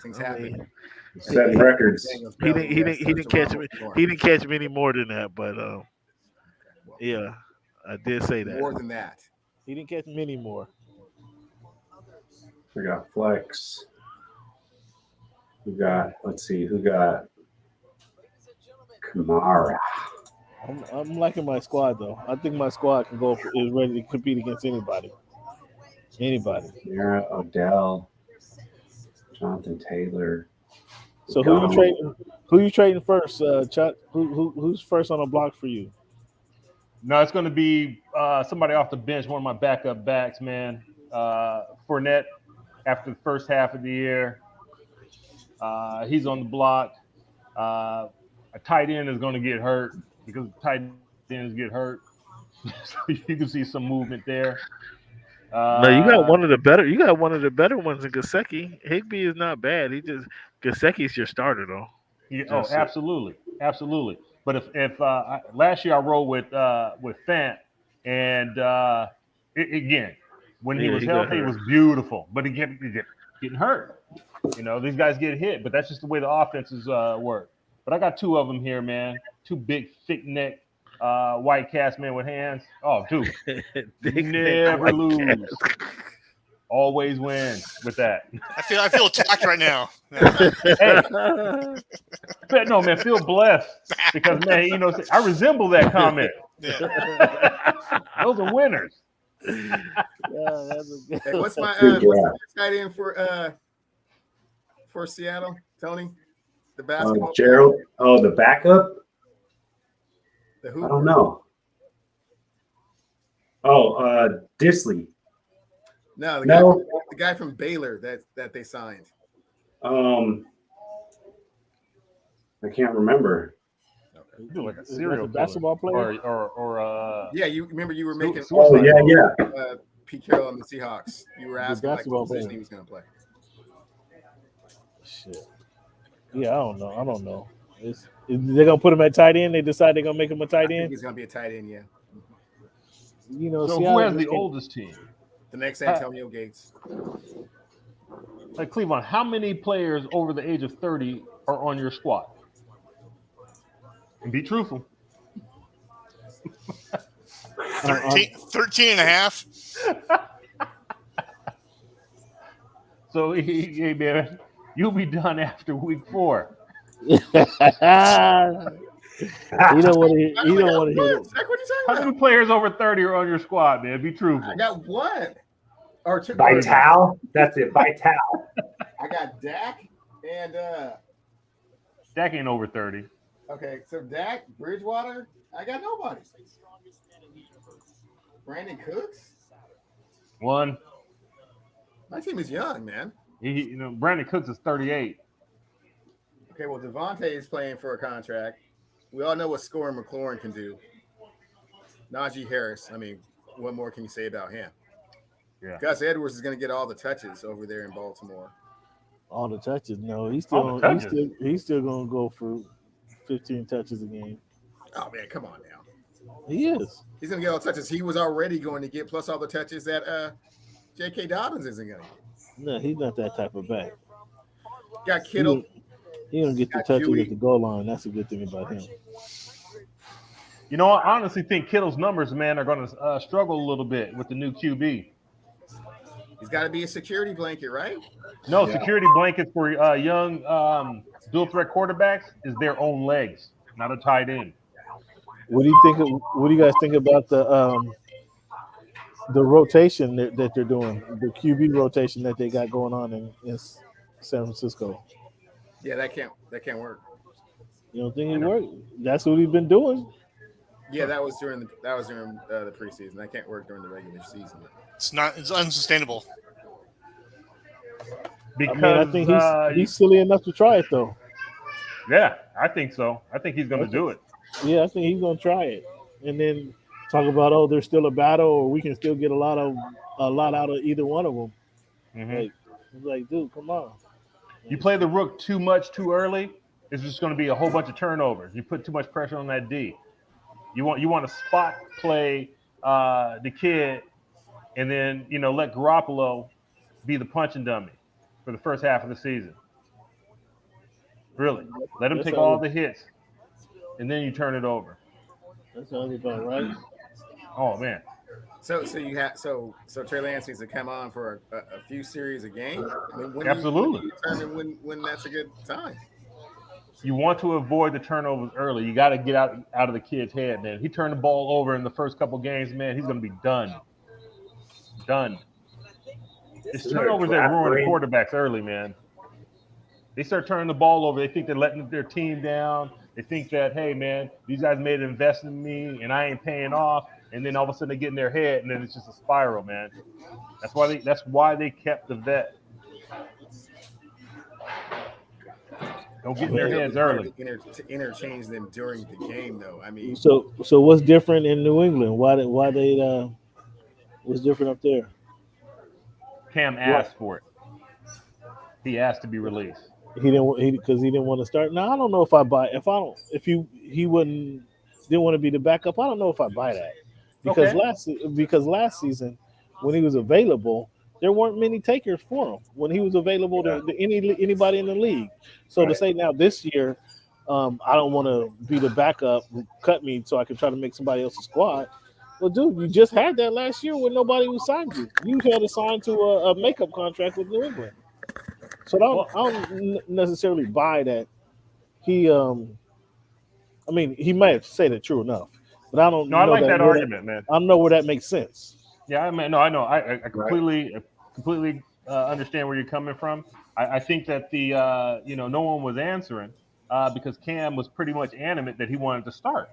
Things happen. Setting records. He didn't catch me. He didn't catch many more than that, but yeah, I did say that. More than that. He didn't catch many more. We got Flex. We got, let's see, who got Kamara. I'm liking my squad though. I think my squad is ready to compete against anybody. Anybody. Mira, Odell, Jonathan Taylor. So who you trading? Who you trading first, Chuck? Who's first on the block for you? No, it's going to be somebody off the bench, one of my backup backs, man. Fournette, after the first half of the year, he's on the block. A tight end is going to get hurt because tight ends get hurt. So you can see some movement there. No, you got one of the better. You got one of the better ones in Gesicki. Higbee is not bad. Gesicki's your starter though. Yeah, absolutely. But if last year I rolled with Fant, and again, when he was healthy, it was beautiful. But he kept getting hurt. You know, these guys get hit, but that's just the way the offenses work. But I got two of them here, man. Two big, thick neck white cast men with hands. Oh, dude, never lose. Always win with that. I feel attacked right now. Hey, no, man, feel blessed because, man, you know, I resemble that comment. Yeah. Those are winners. Hey, what's my tight end for Seattle, Tony? The basketball. Gerald. Oh, the backup. The I Hooper. don't know. Oh, Disley. No, the guy from Baylor that they signed. I can't remember. You like a serial basketball player, or yeah, you remember you were making. Oh yeah. Pete Carroll on the Seahawks. You were asking like what position he was going to play. Shit. Yeah, I don't know. They're gonna put him at tight end. They decide they're gonna make him a tight I think end. he's going to be a tight end. Yeah. You know, so Seattle who has the oldest team? The next Antonio Gates. Like Cleveland, how many players over the age of 30 are on your squad? And be truthful. 13 and a half. So, hey, man, you'll be done after week 4. You don't want to hear. You don't want to hear it. Zach, what are you talking How about? many players over 30 are on your squad, man? Be truthful. I got one. Or two. Vital. That's it. Vital. I got Dak and Dak ain't over 30. okay, so Dak, Bridgewater. I got nobody. Brandon Cooks. One. My team is young, man. Brandon Cooks is 38. Okay, well, Devontae is playing for a contract. We all know what Scoring McLaurin can do. Najee Harris. I mean, what more can you say about him? Yeah. Gus Edwards is going to get all the touches over there in Baltimore. All the touches. No, he's still going to go for 15 touches a game. Oh man, come on now. He is. He's going to get all the touches he was already going to get, plus all the touches that J.K. Dobbins isn't going to get. No, he's not that type of back. Got Kittle. He don't get the touches at the goal line. That's a good thing about him. You know, I honestly think Kittle's numbers, man, are going to struggle a little bit with the new QB. He's got to be a security blanket, right? No, security blankets for young dual threat quarterbacks is their own legs, not a tight end. What do you think? What do you guys think about the rotation that they're doing, the QB rotation that they got going on in San Francisco? Yeah, that can't work. You don't think it worked? That's what he's been doing. Yeah, that was during the preseason. That can't work during the regular season. It's unsustainable. Because I think he's silly enough to try it though. Yeah, I think so. I think he's going to do it. Yeah, I think he's going to try it, and then talk about there's still a battle, or we can still get a lot out of either one of them. Mm-hmm. Like, dude, come on. You play the rook too much too early, it's just going to be a whole bunch of turnovers. You put too much pressure on that D. You want to spot play the kid, and then let Garoppolo be the punching dummy for the first half of the season. Really, let him That take sounds- all the hits, and then you turn it over. That sounds about right. Oh man, So you have so Trey Lance needs to come on for a few series a game. I mean, when Absolutely. do you determine when that's a good time? you want to avoid the turnovers early. You got to get out of the kid's head, man. If he turned the ball over in the first couple games, man, he's going to be done. Done. It's Is there a turnovers that draft ruin the grade? quarterbacks early, man. They start turning the ball over. They think they're letting their team down. They think that, hey, man, these guys made an investment in me, and I ain't paying off. And then all of a sudden they get in their head, and then it's just a spiral, man. That's why they kept the vet. Don't get in their heads early. To interchange them during the game, though. I mean, So what's different in New England? Why they what's different up there? Cam asked for it. He asked to be released. He didn't want to start. Now I don't know if I buy if he wouldn't didn't want to be the backup. I don't know if I buy that because Okay. last season when he was available, there weren't many takers for him when he was available to anybody in the league. So to say now this year, I don't want to be the backup, cut me so I can try to make somebody else's squad. Well, dude, you just had that last year when nobody was signed you. You had to sign to a makeup contract with New England. So I don't necessarily buy that he. I mean, he might have said it true enough, but I don't. No, I like that argument, man. I don't know where that makes sense. Yeah, I mean, no, I know. I completely understand where you're coming from. I think that no one was answering because Cam was pretty much animate that he wanted to start.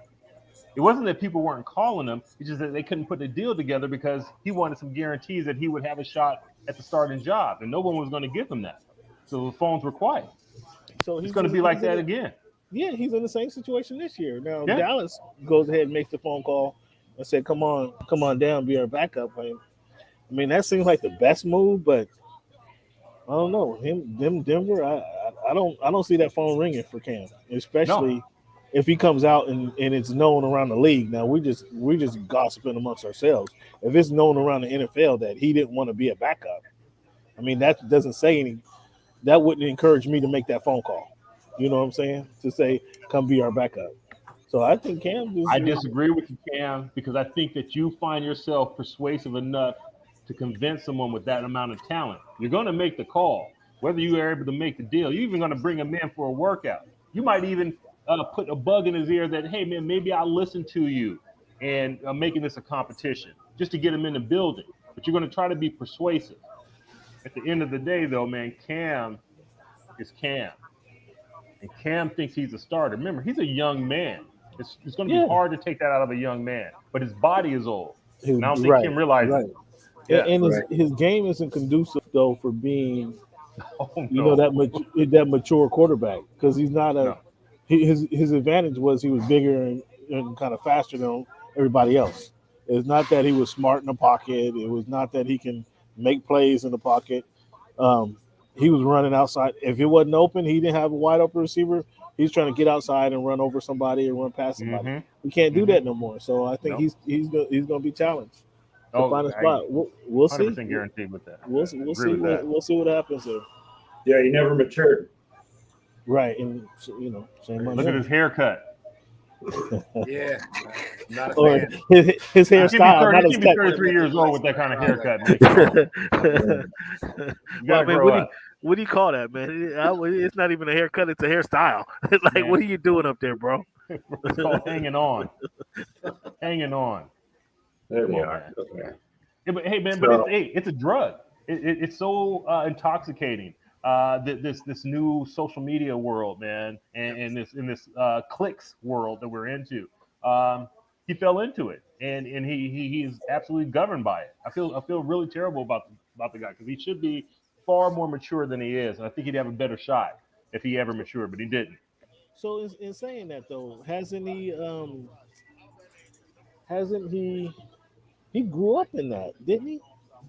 It wasn't that people weren't calling him; it's just that they couldn't put the deal together because he wanted some guarantees that he would have a shot at the starting job, and no one was going to give him that. So the phones were quiet. So it's going to be like that again. Yeah, he's in the same situation this year. Now Yeah. Dallas goes ahead and makes the phone call and said, "Come on down, be our backup." I mean, that seems like the best move, but I don't know. Denver. I don't see that phone ringing for Cam, especially if he comes out and it's known around the league. Now we're just gossiping amongst ourselves. If it's known around the NFL that he didn't want to be a backup, I mean that doesn't say any. That wouldn't encourage me to make that phone call. You know what I'm saying? To say, come be our backup. So I think Cam. I disagree with you, Cam, because I think that you find yourself persuasive enough to convince someone with that amount of talent. You're going to make the call, whether you are able to make the deal. You're even going to bring him in for a workout. You might even put a bug in his ear that, hey, man, maybe I'll listen to you and making this a competition just to get him in the building. But you're going to try to be persuasive. At the end of the day, though, man, Cam is Cam. And Cam thinks he's a starter. Remember, he's a young man. It's going to be hard to take that out of a young man. But his body is old. And I don't think Kim realizes it. Yeah, and his game isn't conducive, though, for being, that mature quarterback. Because he's not his advantage was he was bigger and kind of faster than everybody else. It's not that he was smart in the pocket. It was not that he can make plays in the pocket. He was running outside. If it wasn't open, he didn't have a wide open receiver. He's trying to get outside and run over somebody or run past somebody. Mm-hmm. We can't do that no more. So I think he's going to be challenged to find a spot. We'll see. 100% guaranteed with that. We'll see what happens there. Yeah, he never matured. Right, and same Look at his haircut. Yeah, not a fan. His hairstyle. He should be 33 years old with that kind of haircut, man. What do you call that, man? It's not even a haircut; it's a hairstyle. Like, what are you doing up there, bro? It's called hanging on. Hanging on. There we are. Okay. Yeah, but hey, man, but it's a drug. It's so intoxicating. This new social media world, man, and this clicks world that we're into. He fell into it, and he is absolutely governed by it. I feel really terrible about the guy because he should be far more mature than he is, and I think he'd have a better shot if he ever matured, but he didn't. So in saying that though, hasn't he grew up in that, didn't he?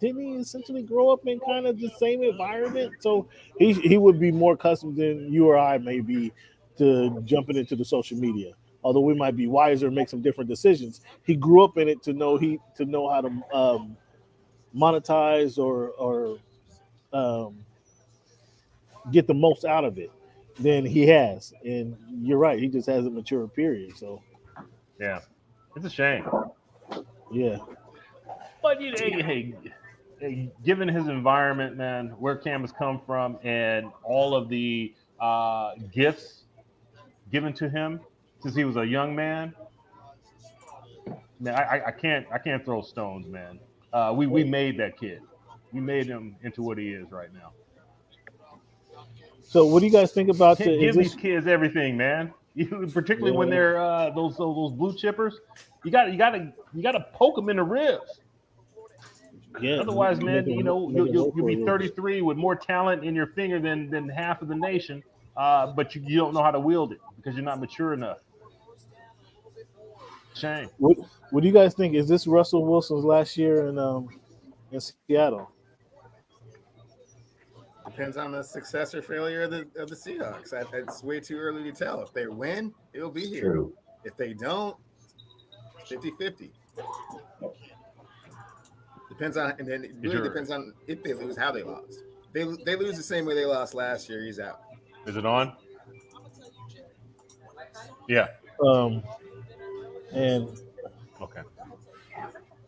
Didn't he essentially grow up in kind of the same environment? So he would be more accustomed than you or I may be to jumping into the social media. Although we might be wiser and make some different decisions, he grew up in it to know how to monetize or get the most out of it. than he has. And you're right, he just hasn't matured. Period. So Yeah, it's a shame. yeah, But hey, given his environment, man, where Cam has come from, and all of the gifts given to him since he was a young man, man, I can't throw stones, man. We made that kid. We made him into what he is right now. So what do you guys think about Can't is give this? these kids everything, man. Particularly when they're those blue chippers. You gotta poke them in the ribs. Yeah, Otherwise, man, make 'em- you'll make 'em work be for it. 33 with more talent in your finger than half of the nation, but you don't know how to wield it because you're not mature enough. Shame. What do you guys think? Is this Russell Wilson's last year in Seattle? Depends on the success or failure of the Seahawks. It's way too early to tell. If they win, it'll be here. True. If they don't, 50-50. Depends on, and then it really depends on if they lose, how they lost. They lose the same way they lost last year. He's out. Is it on? Yeah. And Okay.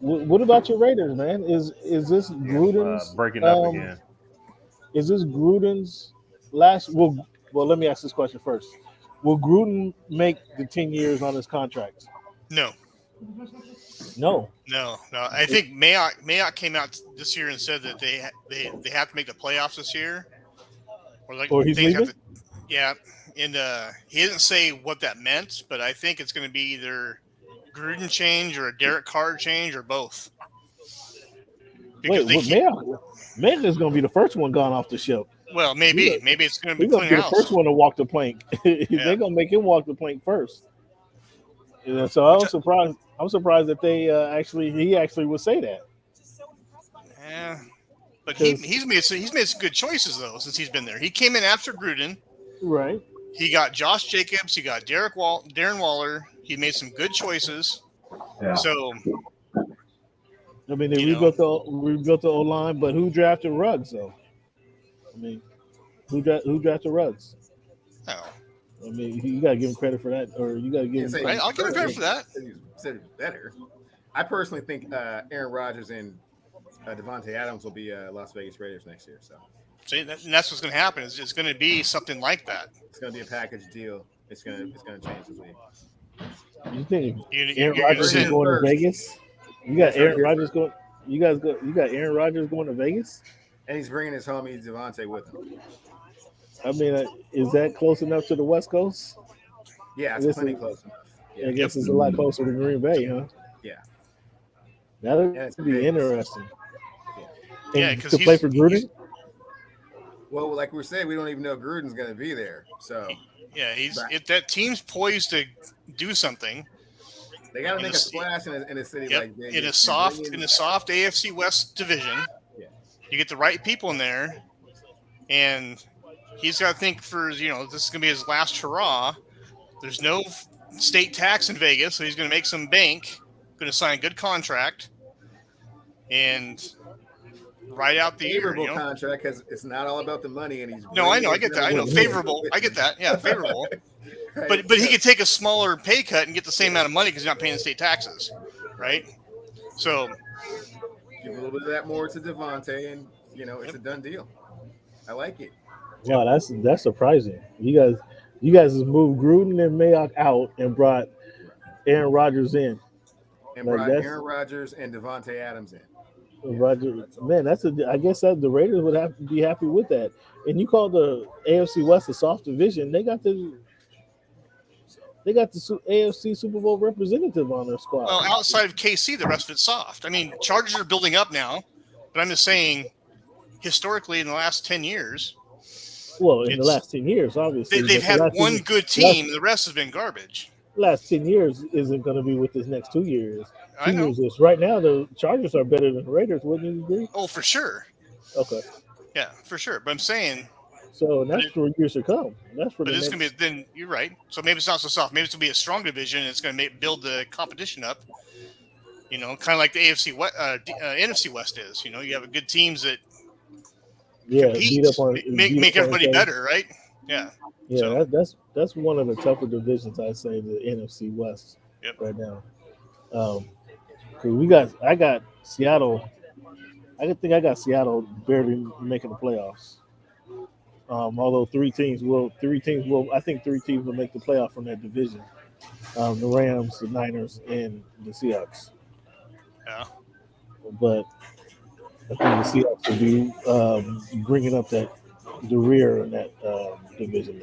what about your Raiders, man? Is this Gruden's Breaking up again? Is this Gruden's last? Well, let me ask this question first. Will Gruden make the 10 years on his contract? No. No. I think Mayock came out this year and said that they have to make the playoffs this year, or he's leaving. Yeah, and he didn't say what that meant, but I think it's going to be either Gruden change or a Derek Carr change or both. Wait, Mayock is going to be the first one gone off the ship. Well, maybe it's going to be He's going to be the first one to walk the plank. They're going to make him walk the plank first. Yeah, so I'm surprised. I'm surprised that he actually would say that. Yeah, but he's made some good choices though since he's been there. He came in after Gruden, right? He got Josh Jacobs. He got Darren Waller. He made some good choices. Yeah. So, I mean, they rebuilt the O line, but who drafted Ruggs though? I mean, who drafted Ruggs? Oh. I mean, you gotta give him credit for that, or you gotta give him. I'll give him credit for that. Said it better. I personally think Aaron Rodgers and Devontae Adams will be Las Vegas Raiders next year. So, and that's what's going to happen. It's going to be something like that. It's going to be a package deal. It's going to change the league. You think Aaron Rodgers is going to Vegas? You got Aaron Rodgers going. You got Aaron Rodgers going to Vegas, and he's bringing his homie Devontae with him. I mean, is that close enough to the West Coast? Yeah, it's plenty close enough. Yeah. I guess it's a lot closer to Green Bay, huh? Yeah. That'll be interesting. Yeah, because to play for Gruden. Well, like we were saying, we don't even know if Gruden's going to be there. So yeah, if that team's poised to do something. They got to make a splash in a city like Vegas. In a soft AFC West division. Yeah. You get the right people in there, and he's got to think this is going to be his last hurrah. There's no state tax in Vegas, so he's going to make some bank, going to sign a good contract, and ride out the year. Favorable contract because it's not all about the money, and he's I know, I get that. I know, favorable. I get that. Yeah, favorable. Right. But he could take a smaller pay cut and get the same amount of money because he's not paying the state taxes, right? So give a little bit of that more to Devontae, and it's a done deal. I like it. Wow, that's surprising. You guys have moved Gruden and Mayock out and brought Aaron Rodgers in. And brought Aaron Rodgers and Devontae Adams in. Rodgers, man, I guess the Raiders would have to be happy with that. And you call the AFC West a soft division. They got the AFC Super Bowl representative on their squad. Well, outside of KC, the rest of it's soft. I mean, Chargers are building up now, but I'm just saying, historically, in the last 10 years. Well, in the last 10 years, obviously. They've had one good team. The rest has been garbage. Last 10 years isn't going to be with this next 2 years. 2 years is. Right now, the Chargers are better than the Raiders. Wouldn't you agree? Oh, for sure. Okay. Yeah, for sure. But I'm saying. So that's for years to come. That's for. But it's going to be. Then you're right. So maybe it's not so soft. Maybe it's going to be a strong division. And it's going to build the competition up. Kind of like the NFC West is. You have good teams that. Yeah, compete, make everybody better, right? Yeah. Yeah, So- that's one of the tougher divisions I say the NFC West Yep. right now. 'Cause I got Seattle. I got Seattle barely making the playoffs. Although three teams will. I think three teams will make the playoff from that division. The Rams, the Niners, and the Seahawks. Yeah. But I think the Seahawks will be bringing up the rear in that division.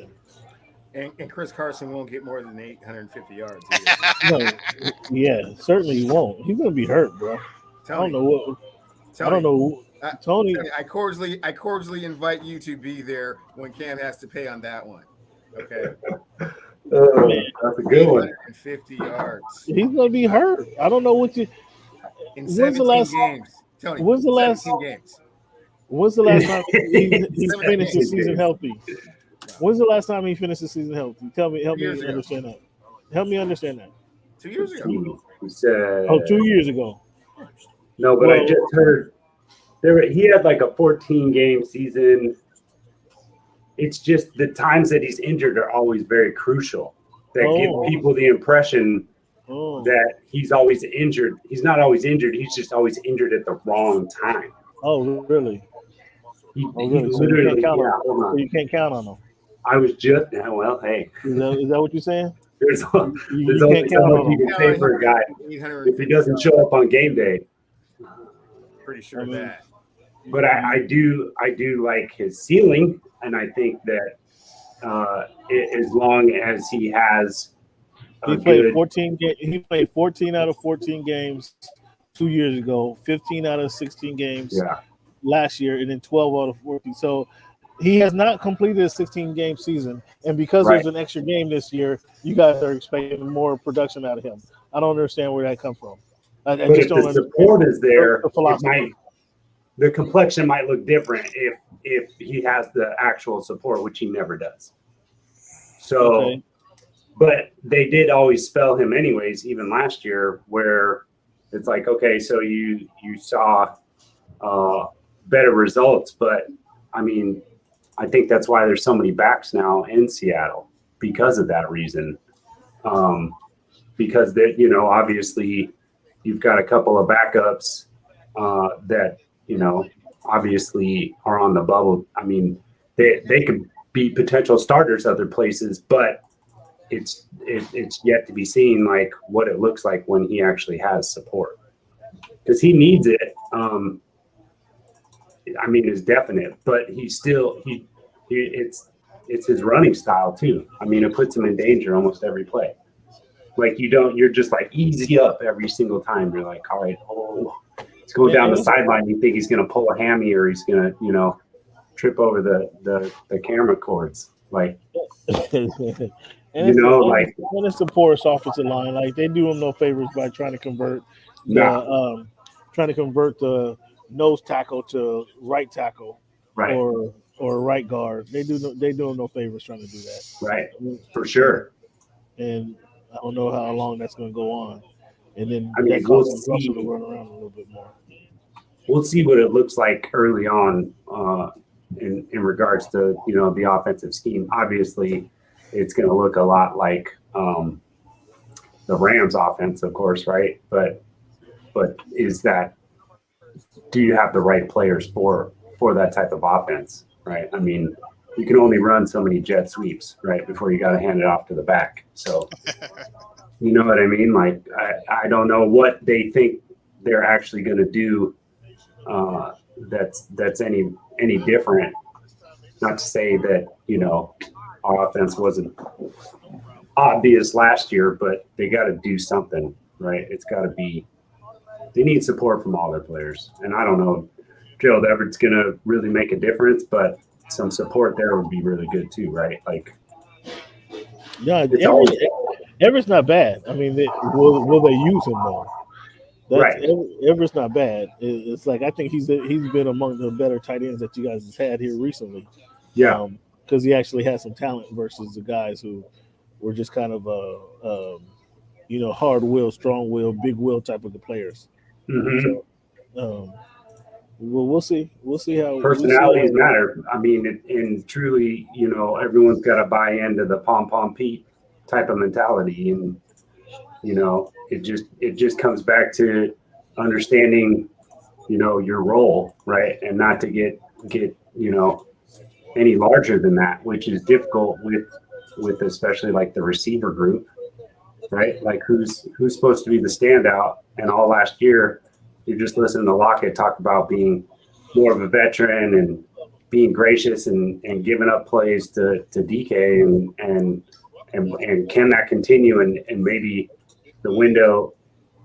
Then. And Chris Carson won't get more than 850 yards. No, yeah, certainly he won't. He's gonna be hurt, bro. I don't know what. I don't know. Tony, I cordially invite you to be there when Cam has to pay on that one. Okay. That's a good one. 850 yards. He's gonna be hurt. I don't know what you. In When's 17 the last games. Tony, When's the last 17 games. When's the last time he finished the season healthy? When's the last time he finished the season healthy? Help me understand that. Help me understand that. 2 years ago. He said, 2 years ago. No, but I just heard he had like a 14-game season. It's just the times that he's injured are always very crucial. That give people the impression that he's always injured. He's not always injured. He's just always injured at the wrong time. Oh, really? He Really? So literally, you can't count on him. I was just, well, hey. Is that what you're saying? There's only so much you can say for a guy if he doesn't show up on game day. Pretty sure of that. But I do like his ceiling, and I think that as long as he has he played 14 he played 14 out of 14 games 2 years ago, 15 out of 16 games last year, and then 12 out of 14. So he has not completed a 16-game season, and because there's an extra game this year, you guys are expecting more production out of him. I don't understand where that comes from. I but just if don't the support is there, the the complexion might look different if he has the actual support, which he never does. So, but they did always spell him anyways, even last year, where it's like, okay, so you saw better results, but I mean, I think that's why there's so many backs now in Seattle because of that reason. Because that, obviously you've got a couple of backups that, obviously are on the bubble. I mean, they could be potential starters other places, but it's yet to be seen like what it looks like when he actually has support, because he needs it. I mean, it's definite, but it's his running style too. I mean, it puts him in danger almost every play. Like you're just like easy up every single time. You're like, all right, he's going down the sideline. You think he's going to pull a hammy or he's going to, trip over the camera cords. Like, and it's a porous offensive line. Like they do him no favors by trying to convert the nose tackle to right tackle, or right guard. They do him no favors trying to do that. Right, for sure. And I don't know how long that's going to go on. And then we'll see. To run around a little bit more. We'll see what it looks like early on in regards to the offensive scheme. Obviously, it's going to look a lot like the Rams offense, of course, right? But do you have the right players for that type of offense, right? I mean, you can only run so many jet sweeps, right, before you got to hand it off to the back. So, you know what I mean? Like, I don't know what they think they're actually going to do that's any different. Not to say that, our offense wasn't obvious last year, but they got to do something, right? It's got to be – they need support from all their players. And I don't know if Gerald Everett's going to really make a difference, but some support there would be really good too, right? Like, yeah, Everett's not bad. I mean, will they use him though? Everett's not bad. It's like I think he's been among the better tight ends that you guys have had here recently. Yeah, because he actually has some talent versus the guys who were just kind of hard will, strong will, big will type of the players. Mm-hmm. So, Well, we'll see. We'll see how Personalities matter. I mean, and truly, everyone's got to buy into the pom Pete type of mentality, and it just comes back to understanding, your role, right, and not to get any larger than that, which is difficult with especially like the receiver group, right? Like who's supposed to be the standout? And all last year, you're just listening to Lockett talk about being more of a veteran and being gracious and giving up plays to DK and can that continue? And maybe the window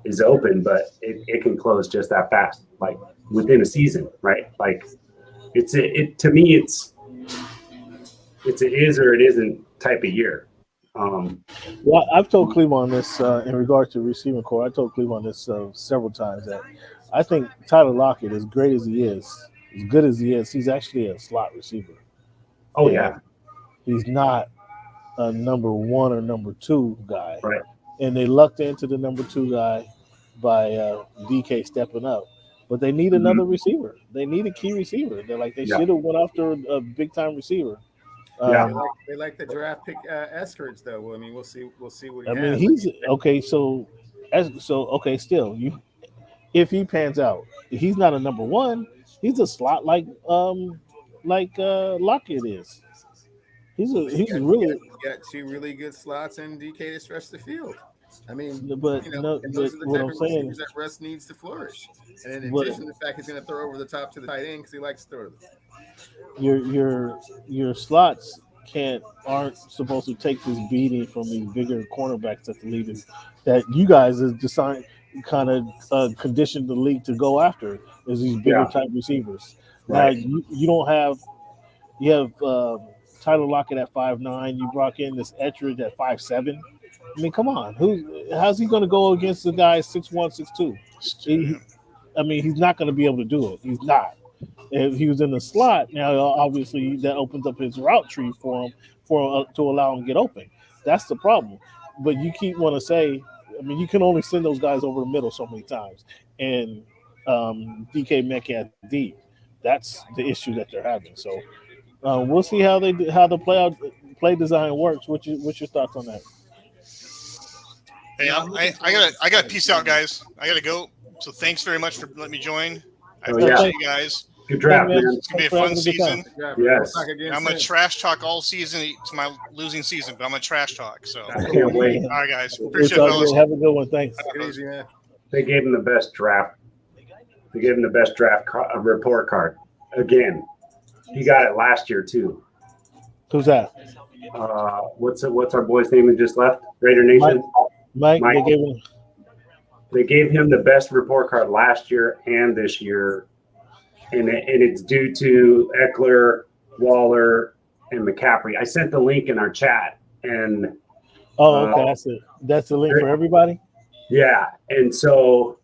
is open, but it can close just that fast, like within a season, right? Like to me, it's an is or it isn't type of year. Well, I've told Cleveland this in regard to receiving core. I told Cleveland this several times that I think Tyler Lockett, as great as he is, as good as he is, he's actually a slot receiver. Oh, yeah. He's not a number one or number two guy. Right. And they lucked into the number two guy by DK stepping up. But they need another receiver. They need a key receiver. They should have went after a big time receiver. They like the draft pick Eskridge though. Well, I mean, we'll see what he has. I mean, he's okay. So still, if he pans out, he's not a number one. He's a slot like Lockett is. He's really got two really good slots and DK to stretch the field. I mean, but those are the what type I'm of saying receivers that Russ needs to flourish. And in addition to the fact he's going to throw over the top to the tight end because he likes to throw them. Your slots aren't supposed to take this beating from these bigger cornerbacks that the league that you guys is designed kind of conditioned the league to go after is these bigger type receivers. Right. Now you have Tyler Lockett at 5'9". You brought in this Etheridge at 5'7". I mean, come on. How's he going to go against the guy 6'1", 6'2"? He's not going to be able to do it. He's not. If he was in the slot, now obviously that opens up his route tree for him to allow him to get open. That's the problem. But you keep want to say, you can only send those guys over the middle so many times, and DK Metcalf deep. That's the issue that they're having. So we'll see how the play design works. What's your thoughts on that? Hey, I got to peace out, guys. I got to go. So thanks very much for letting me join. I appreciate you guys. Good draft, man. It's gonna be a fun season. Yes. I'm gonna trash talk all season. It's my losing season, but I'm gonna trash talk. So I can't wait. All right, guys. Appreciate it, fellas. Have a good one. Thanks. Easy, man. They gave him the best draft. They gave him the best draft report card again. He got it last year too. Who's that? What's our boy's name who just left? Raider Nation. Mike. They gave him the best report card last year and this year, and it's due to Eckler, Waller, and McCaffrey. I sent the link in our chat, and okay, that's the link for everybody. Yeah, and so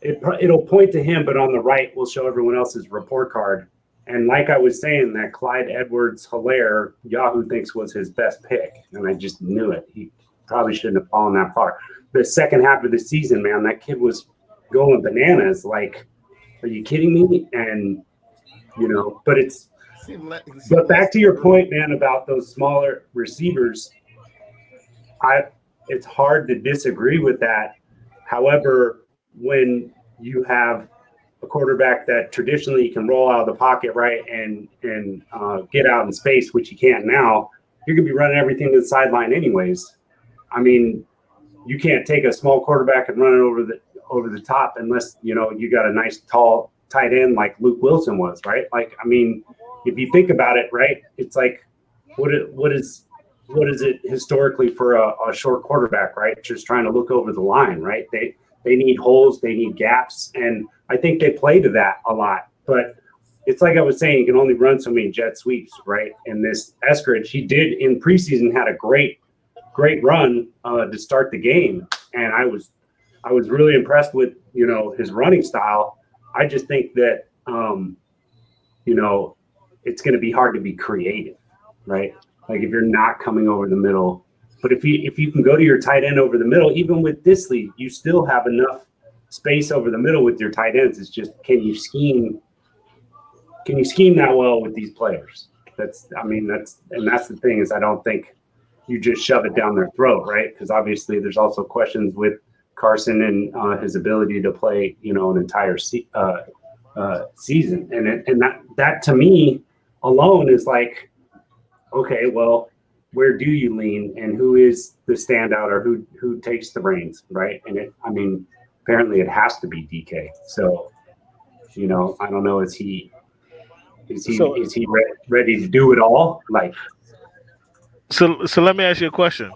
it'll point to him, but on the right will show everyone else's report card. And like I was saying, that Clyde Edwards-Helaire, Yahoo thinks was his best pick, and I just knew it. He probably shouldn't have fallen that far. The second half of the season, man, that kid was going bananas. Like, are you kidding me? And but back to your point, man, about those smaller receivers. It's hard to disagree with that. However, when you have a quarterback that traditionally can roll out of the pocket, right, and get out in space, which you can't now, you're gonna be running everything to the sideline anyways. I mean, you can't take a small quarterback and run it over the top unless you got a nice tall tight end like Luke Wilson was, right? Like, I mean, if you think about it, right, it's like what is it historically for a short quarterback, right? Just trying to look over the line, right? They need holes, they need gaps, and I think they play to that a lot. But it's like I was saying, you can only run so many jet sweeps, right? And this Eskridge, he did in preseason had a great run to start the game, and I was really impressed with his running style. I just think that it's going to be hard to be creative, right? Like if you're not coming over the middle, but if you can go to your tight end over the middle, even with this league, you still have enough space over the middle with your tight ends. It's just, can you scheme can you scheme that well with these players? That's the thing is I don't think you just shove it down their throat, right? Because obviously there's also questions with Carson and his ability to play, an entire season, and that to me alone is like, okay, well, where do you lean, and who is the standout, or who takes the reins, right? And apparently it has to be DK. So, I don't know, is he ready to do it all? Like, So let me ask you a question.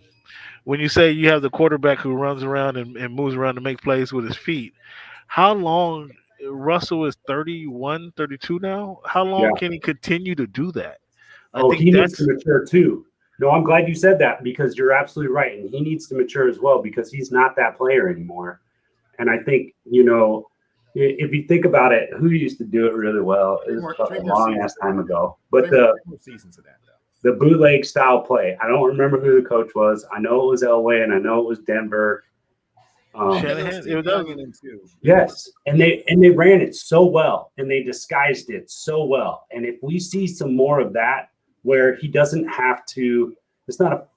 When you say you have the quarterback who runs around and moves around to make plays with his feet, how long? Russell is 31, 32 now. How long can he continue to do that? I think he needs to mature too. No, I'm glad you said that, because you're absolutely right. And he needs to mature as well, because he's not that player anymore. And I think, if you think about it, who used to do it really well? It was a long ass time ago. But the bootleg style play, I don't remember who the coach was. I know it was Elway, and I know it was Denver. Yes, and they ran it so well, and they disguised it so well. And if we see some more of that, where he doesn't have to, it's not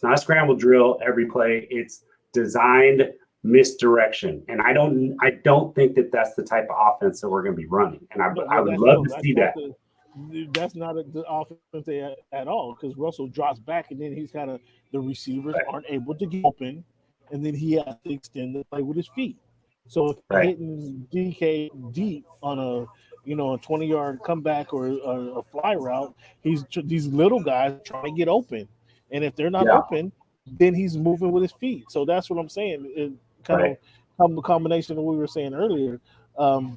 a scramble drill every play. It's designed misdirection, and I don't think that that's the type of offense that we're going to be running. And I would love to see that. That's not the offense at all, because Russell drops back, and then he's kind of, the receivers aren't able to get open, and then he has to extend the play with his feet. So if hitting DK deep on a 20-yard comeback or a fly route, these little guys trying to get open, and if they're not open, then he's moving with his feet. So that's what I'm saying. It kind of the combination of what we were saying earlier,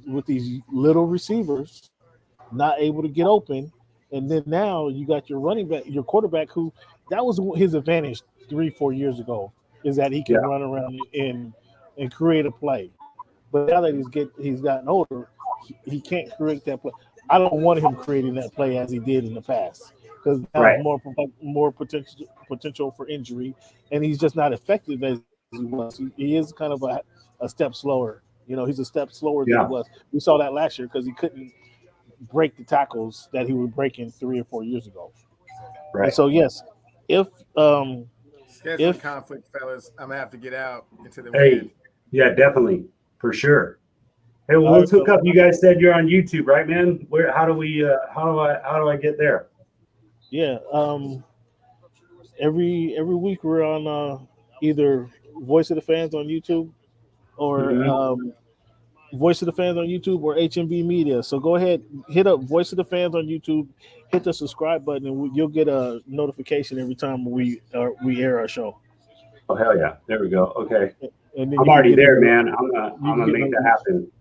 with these little receivers not able to get open, and then now you got your running back, your quarterback, who that was his advantage 3-4 years ago, is that he can run around and create a play. But now that he's gotten older, he can't create that play. I don't want him creating that play as he did in the past, because more potential for injury, and he's just not effective as he was. He is kind of a step slower. He's a step slower than he was. We saw that last year because he couldn't break the tackles that he was breaking 3 or 4 years ago. Right. And so yes, if conflict, fellas, I'm gonna have to get out into the wind. Yeah, definitely, for sure. Hey, well, let's hook up. You guys said you're on YouTube, right, man? Where? How do I get there? Yeah. Every week we're on either Voice of the Fans on YouTube or Voice of the Fans on YouTube or HMB Media. So go ahead, hit up Voice of the Fans on YouTube, hit the subscribe button, and you'll get a notification every time we air our show. Oh, hell yeah. There we go. Okay. And I'm already there, man. I'm gonna make that happen.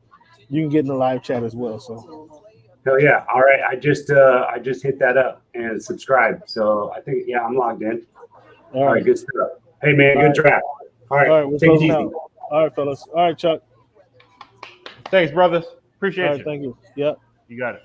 You can get in the live chat as well. So hell yeah. All right. I just hit that up and subscribe. So I think I'm logged in. All right, good stuff. Hey man, good draft. All right, take it easy. All right, fellas. All right, Chuck. Thanks, brothers. Appreciate you. Thank you. Yep. You got it.